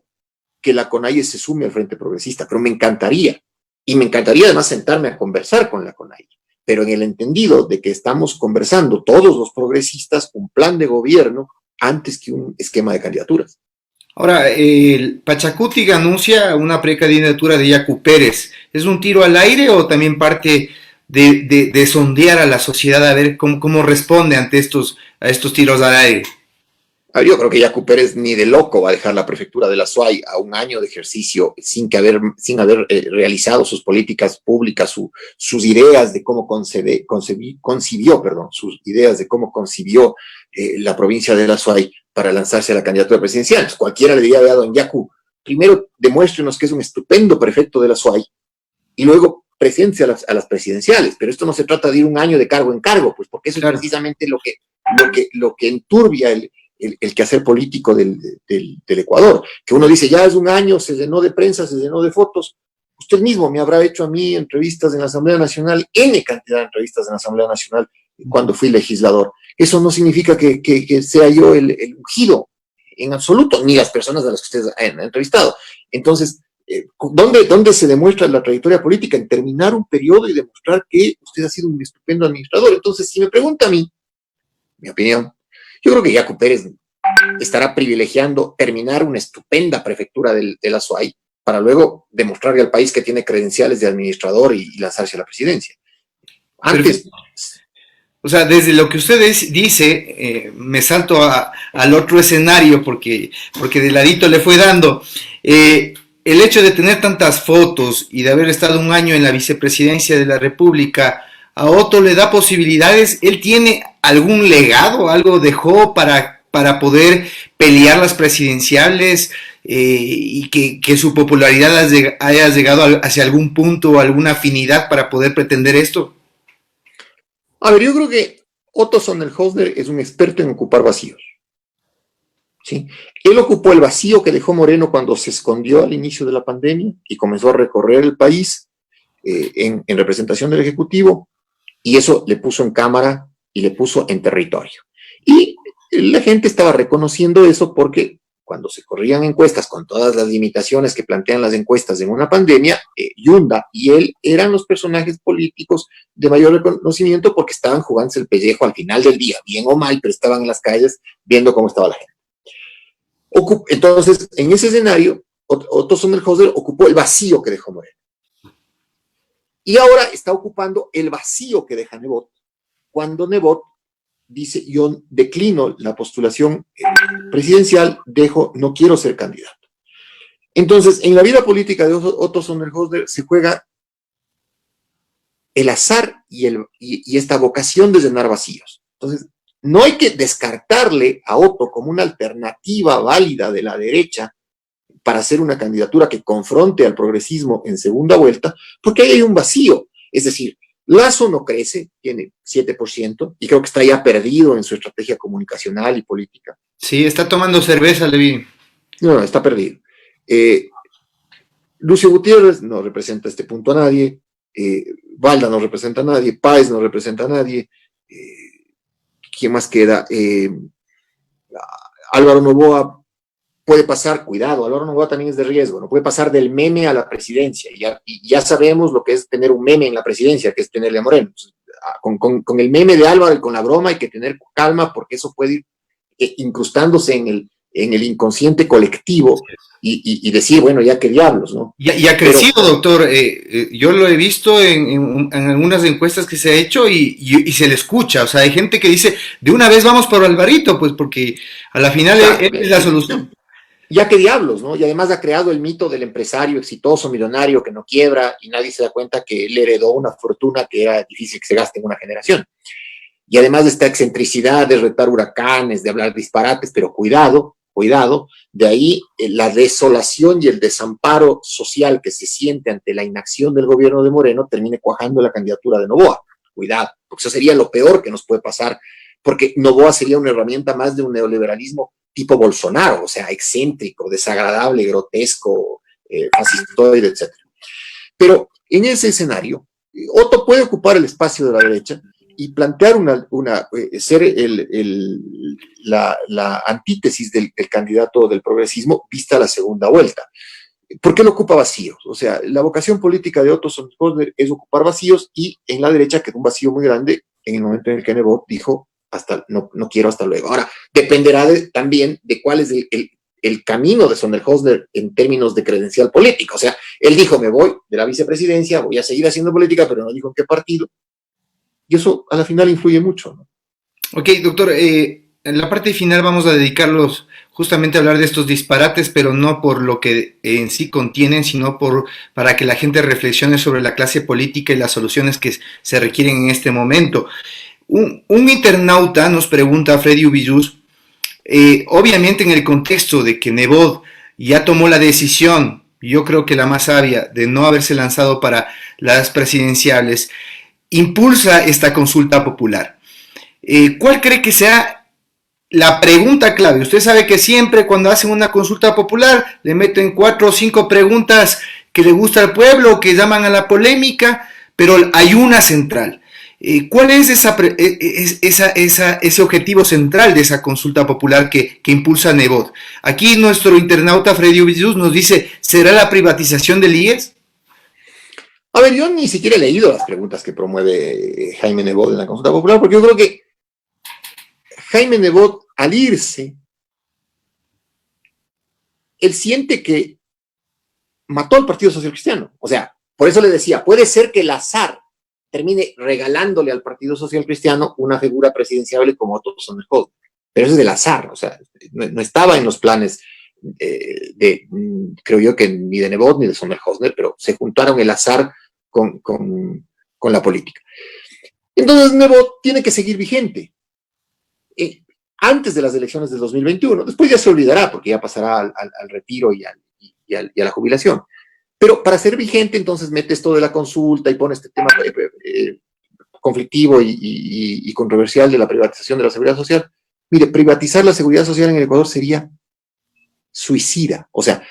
B: que la CONAIE se sume al Frente Progresista, pero me encantaría, y me encantaría además sentarme a conversar con la CONAIE, pero en el entendido de que estamos conversando todos los progresistas un plan de gobierno antes que un esquema de candidaturas.
A: Ahora, el Pachacuti anuncia una precandidatura de Yacu Pérez. ¿Es un tiro al aire o también parte de sondear a la sociedad a ver cómo responde ante a estos tiros al aire?
B: A ver, yo creo que Yacu Pérez ni de loco va a dejar la prefectura de la SUAY a un año de ejercicio sin haber realizado sus políticas públicas, sus ideas de cómo concibió sus ideas de cómo concibió la provincia de la SUAY para lanzarse a la candidatura presidencial. Entonces, cualquiera le diría a don Yacu, primero demuéstrenos que es un estupendo prefecto de la SUAY y luego presencia a las presidenciales. Pero esto no se trata de ir un año de cargo en cargo, pues porque eso claro. Es precisamente lo que enturbia el quehacer político del Ecuador, que uno dice, ya es un año, se llenó de prensa, se llenó de fotos. Usted mismo me habrá hecho a mí entrevistas en la Asamblea Nacional, N cantidad de entrevistas en la Asamblea Nacional cuando fui legislador. Eso no significa que sea yo el ungido, en absoluto, ni las personas a las que ustedes han entrevistado. Entonces, ¿dónde se demuestra la trayectoria política? En terminar un periodo y demostrar que usted ha sido un estupendo administrador. Entonces, si me pregunta a mí, mi opinión, yo creo que Yacu Pérez estará privilegiando terminar una estupenda prefectura de la SUAY para luego demostrarle al país que tiene credenciales de administrador y lanzarse a la presidencia. Antes...
A: O sea, desde lo que usted dice, me salto al otro escenario porque de ladito le fue dando. El hecho de tener tantas fotos y de haber estado un año en la vicepresidencia de la República, a Otto le da posibilidades. ¿Él tiene algún legado, algo dejó para poder pelear las presidenciales y que su popularidad haya llegado hacia algún punto o alguna afinidad para poder pretender esto?
B: A ver, yo creo que Otto Sonnenholzer es un experto en ocupar vacíos. ¿Sí? Él ocupó el vacío que dejó Moreno cuando se escondió al inicio de la pandemia y comenzó a recorrer el país en representación del Ejecutivo, y eso le puso en cámara y le puso en territorio. Y la gente estaba reconociendo eso porque cuando se corrían encuestas con todas las limitaciones que plantean las encuestas en una pandemia, Yunda y él eran los personajes políticos de mayor reconocimiento porque estaban jugándose el pellejo al final del día, bien o mal, pero estaban en las calles viendo cómo estaba la gente. Entonces, en ese escenario, Otto Sonnenholzer ocupó el vacío que dejó Moreno. Y ahora está ocupando el vacío que deja Nebot, cuando Nebot dice, yo declino la postulación presidencial, no quiero ser candidato. Entonces, en la vida política de Otto Sonnenhösner se juega el azar y esta vocación de llenar vacíos. Entonces, no hay que descartarle a Otto como una alternativa válida de la derecha para hacer una candidatura que confronte al progresismo en segunda vuelta, porque ahí hay un vacío. Es decir, Lasso no crece, tiene 7%, y creo que está ya perdido en su estrategia comunicacional y política.
A: Sí, está tomando cerveza, Levi.
B: No, está perdido. Lucio Gutiérrez no representa a este punto a nadie, Valda no representa a nadie, Páez no representa a nadie, ¿quién más queda? Álvaro Noboa puede pasar, cuidado, Álvaro Noboa también es de riesgo, no puede pasar del meme a la presidencia, y ya sabemos lo que es tener un meme en la presidencia, que es tenerle a Moreno. Con el meme de Álvaro y con la broma hay que tener calma, porque eso puede ir incrustándose en el inconsciente colectivo y decir, bueno, ya qué diablos, ¿no?
A: Y ha crecido, doctor. Yo lo he visto en algunas encuestas que se ha hecho y se le escucha. O sea, hay gente que dice, de una vez vamos por Alvarito, pues porque a la final es la solución.
B: Ya qué diablos, ¿no? Y además ha creado el mito del empresario exitoso, millonario, que no quiebra y nadie se da cuenta que él heredó una fortuna que era difícil que se gaste en una generación. Y además de esta excentricidad de retar huracanes, de hablar disparates, pero cuidado, de ahí la desolación y el desamparo social que se siente ante la inacción del gobierno de Moreno termine cuajando la candidatura de Noboa. Cuidado, porque eso sería lo peor que nos puede pasar, porque Noboa sería una herramienta más de un neoliberalismo tipo Bolsonaro, o sea, excéntrico, desagradable, grotesco, fascistoide, etc. Pero en ese escenario, Otto puede ocupar el espacio de la derecha y plantear ser la antítesis del candidato del progresismo vista a la segunda vuelta. ¿Por qué lo ocupa vacíos? O sea, la vocación política de Otto Sonnenhösner es ocupar vacíos, y en la derecha quedó un vacío muy grande en el momento en el que Nebot dijo, no quiero, hasta luego. Ahora, dependerá también de cuál es el camino de Sonnenhösner en términos de credencial político. O sea, él dijo, me voy de la vicepresidencia, voy a seguir haciendo política, pero no dijo en qué partido. Y eso a la final influye mucho, ¿no?
A: Ok, doctor, en la parte final vamos a dedicarlos justamente a hablar de estos disparates, pero no por lo que en sí contienen, sino para que la gente reflexione sobre la clase política y las soluciones que se requieren en este momento. Un internauta nos pregunta, Freddy Ubillus, obviamente en el contexto de que Nebot ya tomó la decisión, yo creo que la más sabia, de no haberse lanzado para las presidenciales, impulsa esta consulta popular. ¿Cuál cree que sea la pregunta clave? Usted sabe que siempre cuando hacen una consulta popular le meten 4 o 5 preguntas que le gusta al pueblo, que llaman a la polémica, pero hay una central. ¿Cuál es ese objetivo central de esa consulta popular que impulsa Nebot? Aquí nuestro internauta Freddy Ubillus nos dice, ¿será la privatización del IES?
B: A ver, yo ni siquiera he leído las preguntas que promueve Jaime Nebot en la consulta popular, porque yo creo que Jaime Nebot, al irse, él siente que mató al Partido Social Cristiano. O sea, por eso le decía, puede ser que el azar termine regalándole al Partido Social Cristiano una figura presidenciable como Otto Sonnenhösner. Pero eso es del azar, o sea, no estaba en los planes creo yo que ni de Nebot ni de Sonnenhösner, pero se juntaron el azar con la política. Entonces Nebot tiene que seguir vigente antes de las elecciones del 2021. Después ya se olvidará, porque ya pasará al retiro y a la jubilación. Pero para ser vigente, entonces mete esto de la consulta y pone este tema conflictivo y controversial de la privatización de la seguridad social. Mire, privatizar la seguridad social en el Ecuador sería suicida. O sea,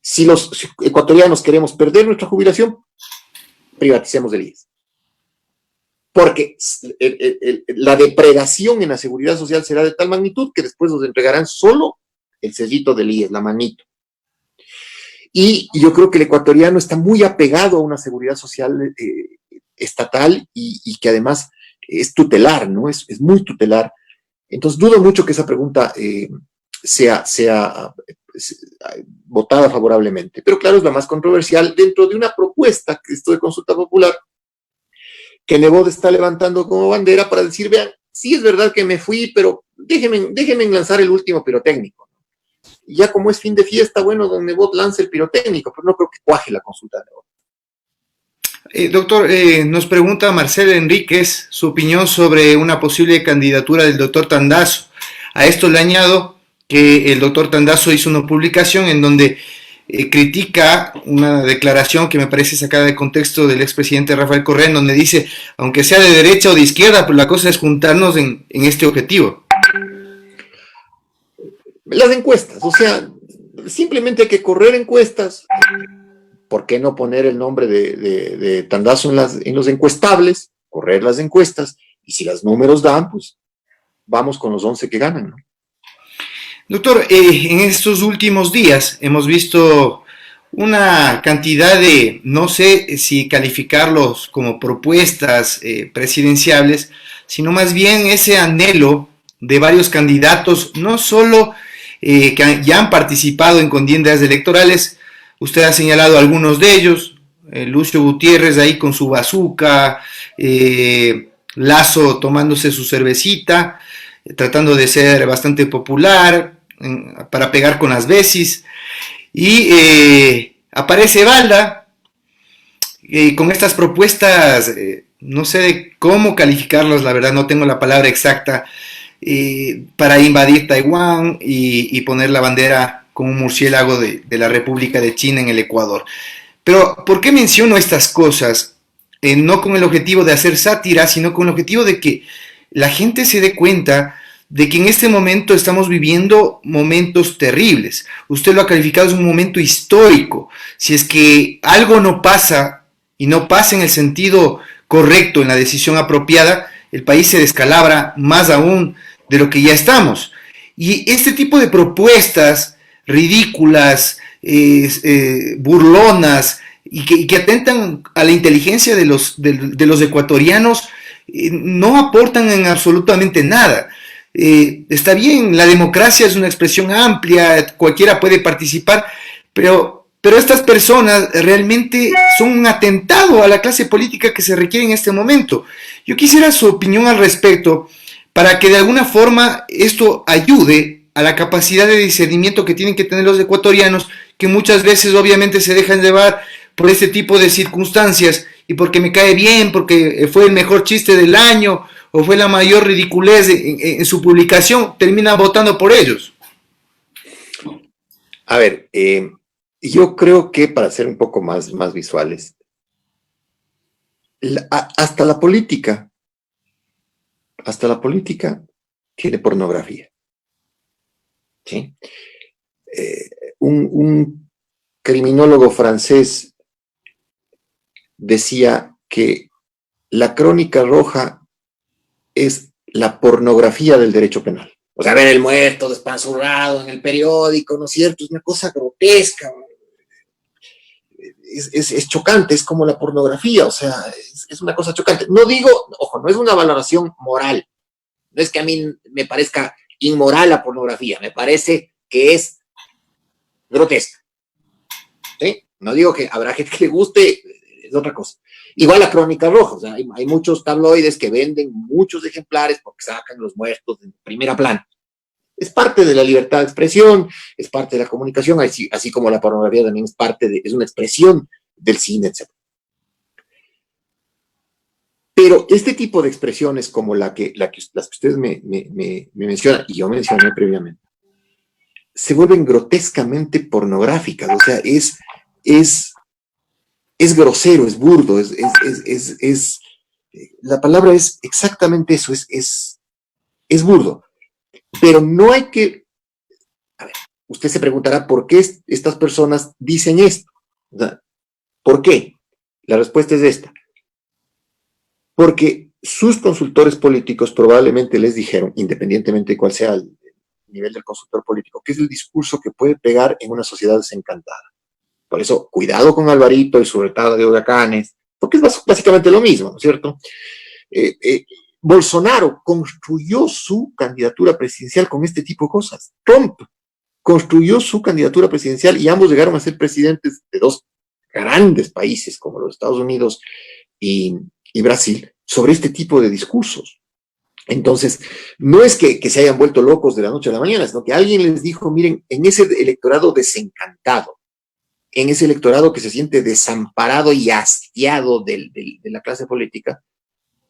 B: si los ecuatorianos queremos perder nuestra jubilación, privaticemos el IES. Porque la depredación en la seguridad social será de tal magnitud que después nos entregarán solo el sellito del IES, la manito. Y yo creo que el ecuatoriano está muy apegado a una seguridad social estatal y que además es tutelar, ¿no? Es muy tutelar. Entonces dudo mucho que esa pregunta sea votada favorablemente. Pero claro, es la más controversial dentro de una propuesta, esto de consulta popular, que Nebot está levantando como bandera para decir, vean, sí es verdad que me fui, pero déjenme lanzar el último pirotécnico. Y ya como es fin de fiesta, bueno, don Nebot lance el pirotécnico, pero no creo que cuaje la consulta de hoy.
A: Doctor, nos pregunta Marcel Enríquez su opinión sobre una posible candidatura del doctor Tandazo. A esto le añado que el doctor Tandazo hizo una publicación en donde critica una declaración que me parece sacada de contexto del expresidente Rafael Correa, en donde dice, aunque sea de derecha o de izquierda, pues la cosa es juntarnos en este objetivo.
B: Las encuestas, o sea, simplemente hay que correr encuestas. ¿Por qué no poner el nombre de Tandazo en los encuestables, correr las encuestas, y si los números dan, pues vamos con los 11 que ganan, ¿no?
A: Doctor, en estos últimos días hemos visto una cantidad de, no sé si calificarlos como propuestas presidenciables, sino más bien ese anhelo de varios candidatos, no solo que ya han participado en contiendas electorales. Usted ha señalado algunos de ellos, Lucio Gutiérrez ahí con su bazuca, Lazo tomándose su cervecita, tratando de ser bastante popular, para pegar con las besis, y aparece Balda con estas propuestas, no sé de cómo calificarlas, la verdad no tengo la palabra exacta, para invadir Taiwán y poner la bandera con un murciélago de la República de China en el Ecuador. Pero, ¿por qué menciono estas cosas? No con el objetivo de hacer sátira, sino con el objetivo de que la gente se dé cuenta de que en este momento estamos viviendo momentos terribles. Usted lo ha calificado como un momento histórico. Si es que algo no pasa, y no pasa en el sentido correcto, en la decisión apropiada, el país se descalabra más aún de lo que ya estamos. Y este tipo de propuestas ridículas, burlonas, y que atentan a la inteligencia de los ecuatorianos, no aportan en absolutamente nada. Está bien, la democracia es una expresión amplia, cualquiera puede participar, pero estas personas realmente son un atentado a la clase política que se requiere en este momento. Yo quisiera su opinión al respecto, para que de alguna forma esto ayude a la capacidad de discernimiento que tienen que tener los ecuatorianos, que muchas veces obviamente se dejan llevar por este tipo de circunstancias, y porque me cae bien, porque fue el mejor chiste del año, o fue la mayor ridiculez en su publicación, terminan votando por ellos.
B: A ver, yo creo que para ser un poco más visuales, hasta la política tiene pornografía. ¿Sí? Un criminólogo francés decía que la crónica roja es la pornografía del derecho penal. O sea, ver el muerto despanzurrado en el periódico, ¿no es cierto? Es una cosa grotesca. Es chocante, es como la pornografía, o sea, es una cosa chocante. No digo, ojo, no es una valoración moral. No es que a mí me parezca inmoral la pornografía, me parece que es grotesca. ¿Sí? No digo que habrá gente que le guste, es otra cosa. Igual la crónica roja, o sea, hay muchos tabloides que venden muchos ejemplares porque sacan los muertos en primera plana. Es parte de la libertad de expresión, es parte de la comunicación, así como la pornografía también es una expresión del cine, etc. Pero este tipo de expresiones como las que ustedes me mencionan, y yo mencioné previamente, se vuelven grotescamente pornográficas, o sea, es grosero, es burdo, la palabra es exactamente eso, es burdo. Pero no hay que, a ver, usted se preguntará por qué estas personas dicen esto. O sea, ¿por qué? La respuesta es esta. Porque sus consultores políticos probablemente les dijeron, independientemente de cuál sea el nivel del consultor político, que es el discurso que puede pegar en una sociedad desencantada. Por eso, cuidado con Alvarito y su retada de huracanes, porque es básicamente lo mismo, ¿no es cierto? Bolsonaro construyó su candidatura presidencial con este tipo de cosas. Trump construyó su candidatura presidencial y ambos llegaron a ser presidentes de dos grandes países como los Estados Unidos y Brasil sobre este tipo de discursos. Entonces, no es que se hayan vuelto locos de la noche a la mañana, sino que alguien les dijo, miren, en ese electorado desencantado, en ese electorado que se siente desamparado y hastiado de la clase política,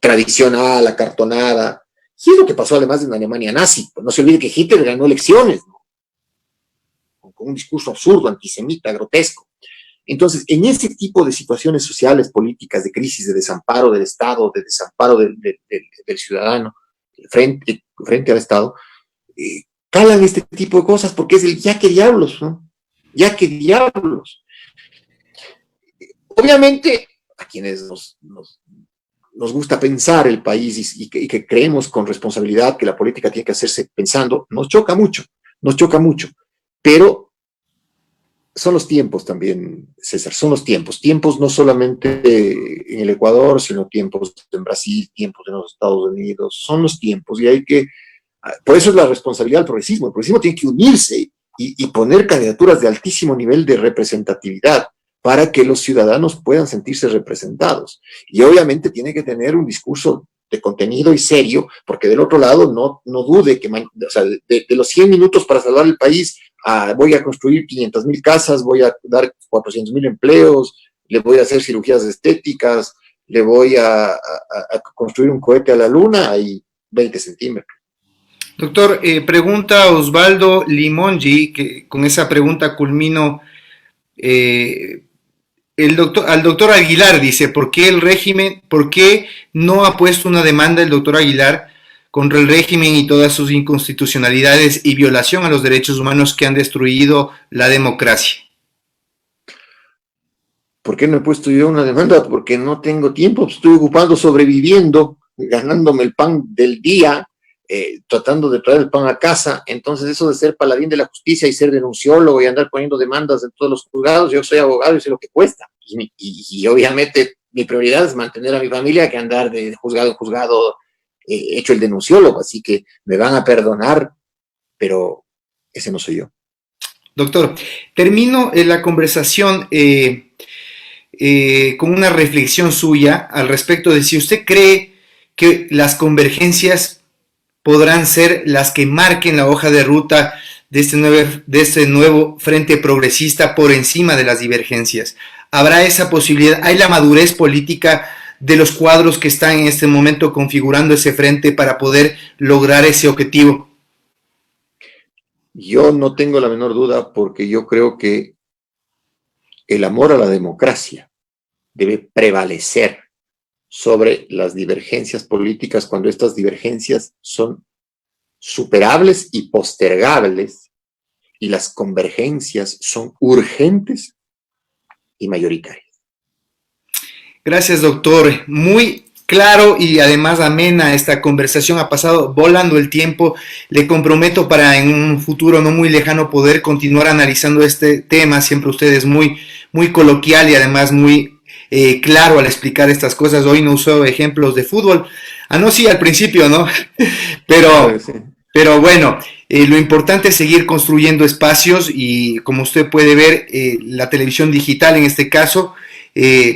B: tradicional, acartonada, y es lo que pasó además en la Alemania nazi. Pues no se olvide que Hitler ganó elecciones, ¿no? Con un discurso absurdo, antisemita, grotesco. Entonces, en ese tipo de situaciones sociales, políticas, de crisis, de desamparo del Estado, de desamparo del ciudadano frente al Estado, calan este tipo de cosas porque es el ya que diablos, ¿no? Ya que diablos. Obviamente, a quienes nos gusta pensar el país y que creemos con responsabilidad que la política tiene que hacerse pensando, nos choca mucho, pero son los tiempos también, César, son los tiempos no solamente en el Ecuador, sino tiempos en Brasil, tiempos en los Estados Unidos, son los tiempos y hay que, por eso es la responsabilidad del progresismo, el progresismo tiene que unirse y poner candidaturas de altísimo nivel de representatividad para que los ciudadanos puedan sentirse representados. Y obviamente tiene que tener un discurso de contenido y serio, porque del otro lado no dude que, o sea, de los 100 minutos para salvar el país, voy a construir 500,000 casas, voy a dar 400,000 empleos, le voy a hacer cirugías estéticas, le voy a construir un cohete a la luna, hay 20 centímetros.
A: Doctor, pregunta Osvaldo Limongi, que con esa pregunta culmino. Al doctor Aguilar dice, ¿por qué no ha puesto una demanda el doctor Aguilar contra el régimen y todas sus inconstitucionalidades y violación a los derechos humanos que han destruido la democracia?
B: ¿Por qué no he puesto yo una demanda? Porque no tengo tiempo, estoy ocupado sobreviviendo, ganándome el pan del día, tratando de traer el pan a casa. Entonces eso de ser paladín de la justicia y ser denunciólogo y andar poniendo demandas en todos los juzgados, yo soy abogado y sé lo que cuesta. Y obviamente mi prioridad es mantener a mi familia que andar de juzgado en juzgado hecho el denunciólogo, así que me van a perdonar, pero ese no soy yo.
A: Doctor, termino la conversación con una reflexión suya al respecto de si usted cree que las convergencias podrán ser las que marquen la hoja de ruta de este nuevo frente progresista por encima de las divergencias. ¿Habrá esa posibilidad? ¿Hay la madurez política de los cuadros que están en este momento configurando ese frente para poder lograr ese objetivo?
B: Yo no tengo la menor duda porque yo creo que el amor a la democracia debe prevalecer sobre las divergencias políticas cuando estas divergencias son superables y postergables y las convergencias son urgentes y mayoritarias.
A: Gracias, doctor. Muy claro y además amena esta conversación. Ha pasado volando el tiempo. Le comprometo para en un futuro no muy lejano poder continuar analizando este tema. Siempre usted es muy coloquial y además muy claro al explicar estas cosas. Hoy no usó ejemplos de fútbol. No, sí, al principio, ¿no? Pero bueno, lo importante es seguir construyendo espacios y como usted puede ver, la televisión digital en este caso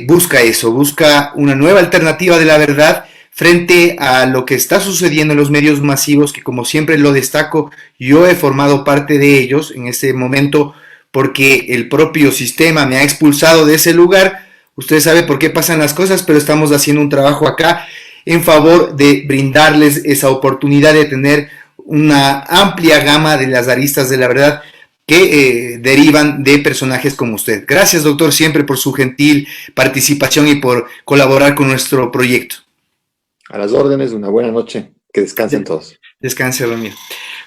A: busca eso, busca una nueva alternativa de la verdad frente a lo que está sucediendo en los medios masivos, que como siempre lo destaco, yo he formado parte de ellos en ese momento porque el propio sistema me ha expulsado de ese lugar. Usted sabe por qué pasan las cosas, pero estamos haciendo un trabajo acá en favor de brindarles esa oportunidad de tener una amplia gama de las aristas de la verdad que derivan de personajes como usted. Gracias, doctor, siempre por su gentil participación y por colaborar con nuestro proyecto.
B: A las órdenes, una buena noche. Que descansen todos.
A: Descanse, Ramiro.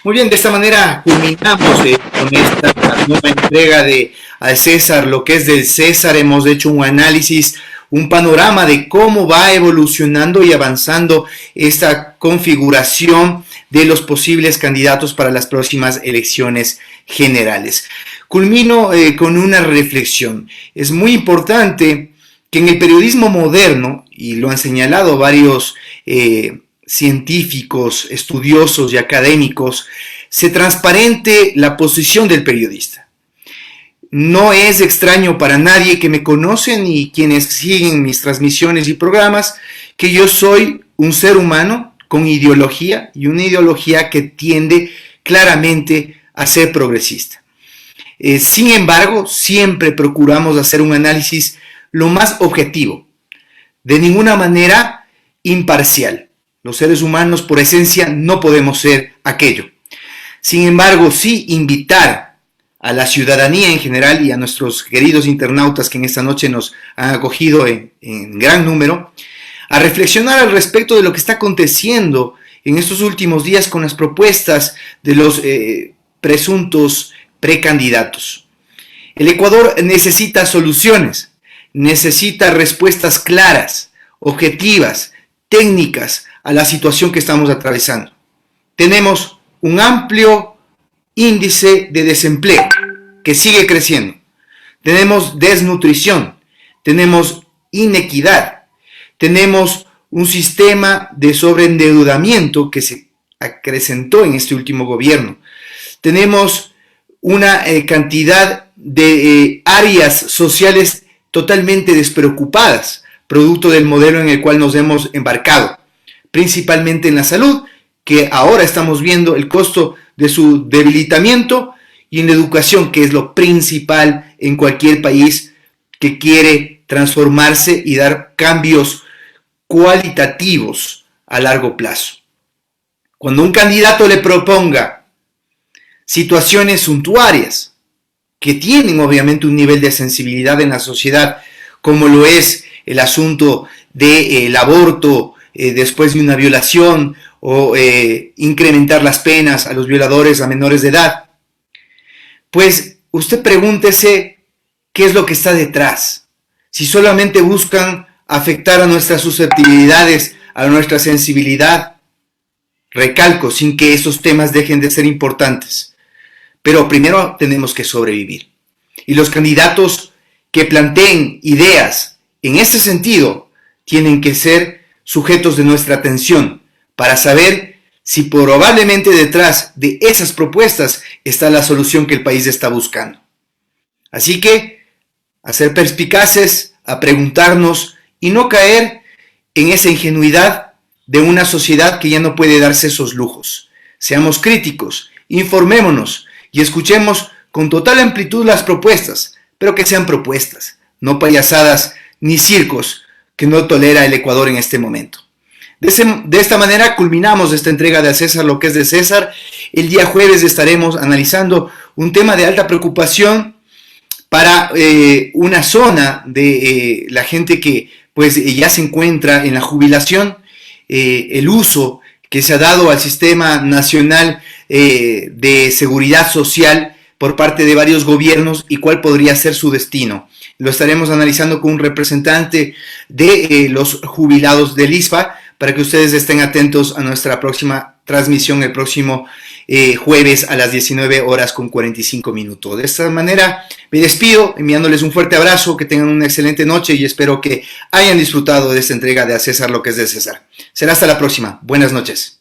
A: Muy bien, de esta manera culminamos con esta nueva entrega de Al César, lo que es del César. Hemos hecho un análisis, un panorama de cómo va evolucionando y avanzando esta configuración de los posibles candidatos para las próximas elecciones generales. Culmino con una reflexión. Es muy importante que en el periodismo moderno, y lo han señalado varios científicos, estudiosos y académicos, se transparente la posición del periodista. No es extraño para nadie que me conocen y quienes siguen mis transmisiones y programas que yo soy un ser humano con ideología y una ideología que tiende claramente a ser progresista. Sin embargo, siempre procuramos hacer un análisis lo más objetivo, de ninguna manera imparcial. Los seres humanos por esencia no podemos ser aquello. Sin embargo, sí invitar a la ciudadanía en general y a nuestros queridos internautas que en esta noche nos han acogido en gran número, a reflexionar al respecto de lo que está aconteciendo en estos últimos días con las propuestas de los presuntos precandidatos. El Ecuador necesita soluciones, necesita respuestas claras, objetivas, técnicas a la situación que estamos atravesando. Tenemos un amplio índice de desempleo que sigue creciendo. Tenemos desnutrición, tenemos inequidad, tenemos un sistema de sobreendeudamiento que se acrecentó en este último gobierno. Tenemos una cantidad de áreas sociales totalmente despreocupadas, producto del modelo en el cual nos hemos embarcado, principalmente en la salud, que ahora estamos viendo el costo de su debilitamiento, y en la educación, que es lo principal en cualquier país que quiere transformarse y dar cambios cualitativos a largo plazo. Cuando un candidato le proponga situaciones suntuarias que tienen obviamente un nivel de sensibilidad en la sociedad, como lo es el asunto del aborto después de una violación o incrementar las penas a los violadores a menores de edad, pues usted pregúntese qué es lo que está detrás. Si solamente buscan afectar a nuestras susceptibilidades, a nuestra sensibilidad, recalco, sin que esos temas dejen de ser importantes. Pero primero tenemos que sobrevivir. Y los candidatos que planteen ideas en ese sentido tienen que ser sujetos de nuestra atención para saber si probablemente detrás de esas propuestas está la solución que el país está buscando. Así que, a ser perspicaces, a preguntarnos y no caer en esa ingenuidad de una sociedad que ya no puede darse esos lujos. Seamos críticos, informémonos y escuchemos con total amplitud las propuestas, pero que sean propuestas, no payasadas ni circos que no tolera el Ecuador en este momento. De esta manera culminamos esta entrega de A César lo que es de César. El día jueves estaremos analizando un tema de alta preocupación para una zona de la gente que pues ya se encuentra en la jubilación, el uso que se ha dado al Sistema Nacional de Seguridad Social por parte de varios gobiernos y cuál podría ser su destino. Lo estaremos analizando con un representante de los jubilados del ISFA para que ustedes estén atentos a nuestra próxima transmisión el próximo jueves a las 19:45. De esta manera me despido enviándoles un fuerte abrazo, que tengan una excelente noche y espero que hayan disfrutado de esta entrega de A César lo que es de César. Será hasta la próxima. Buenas noches.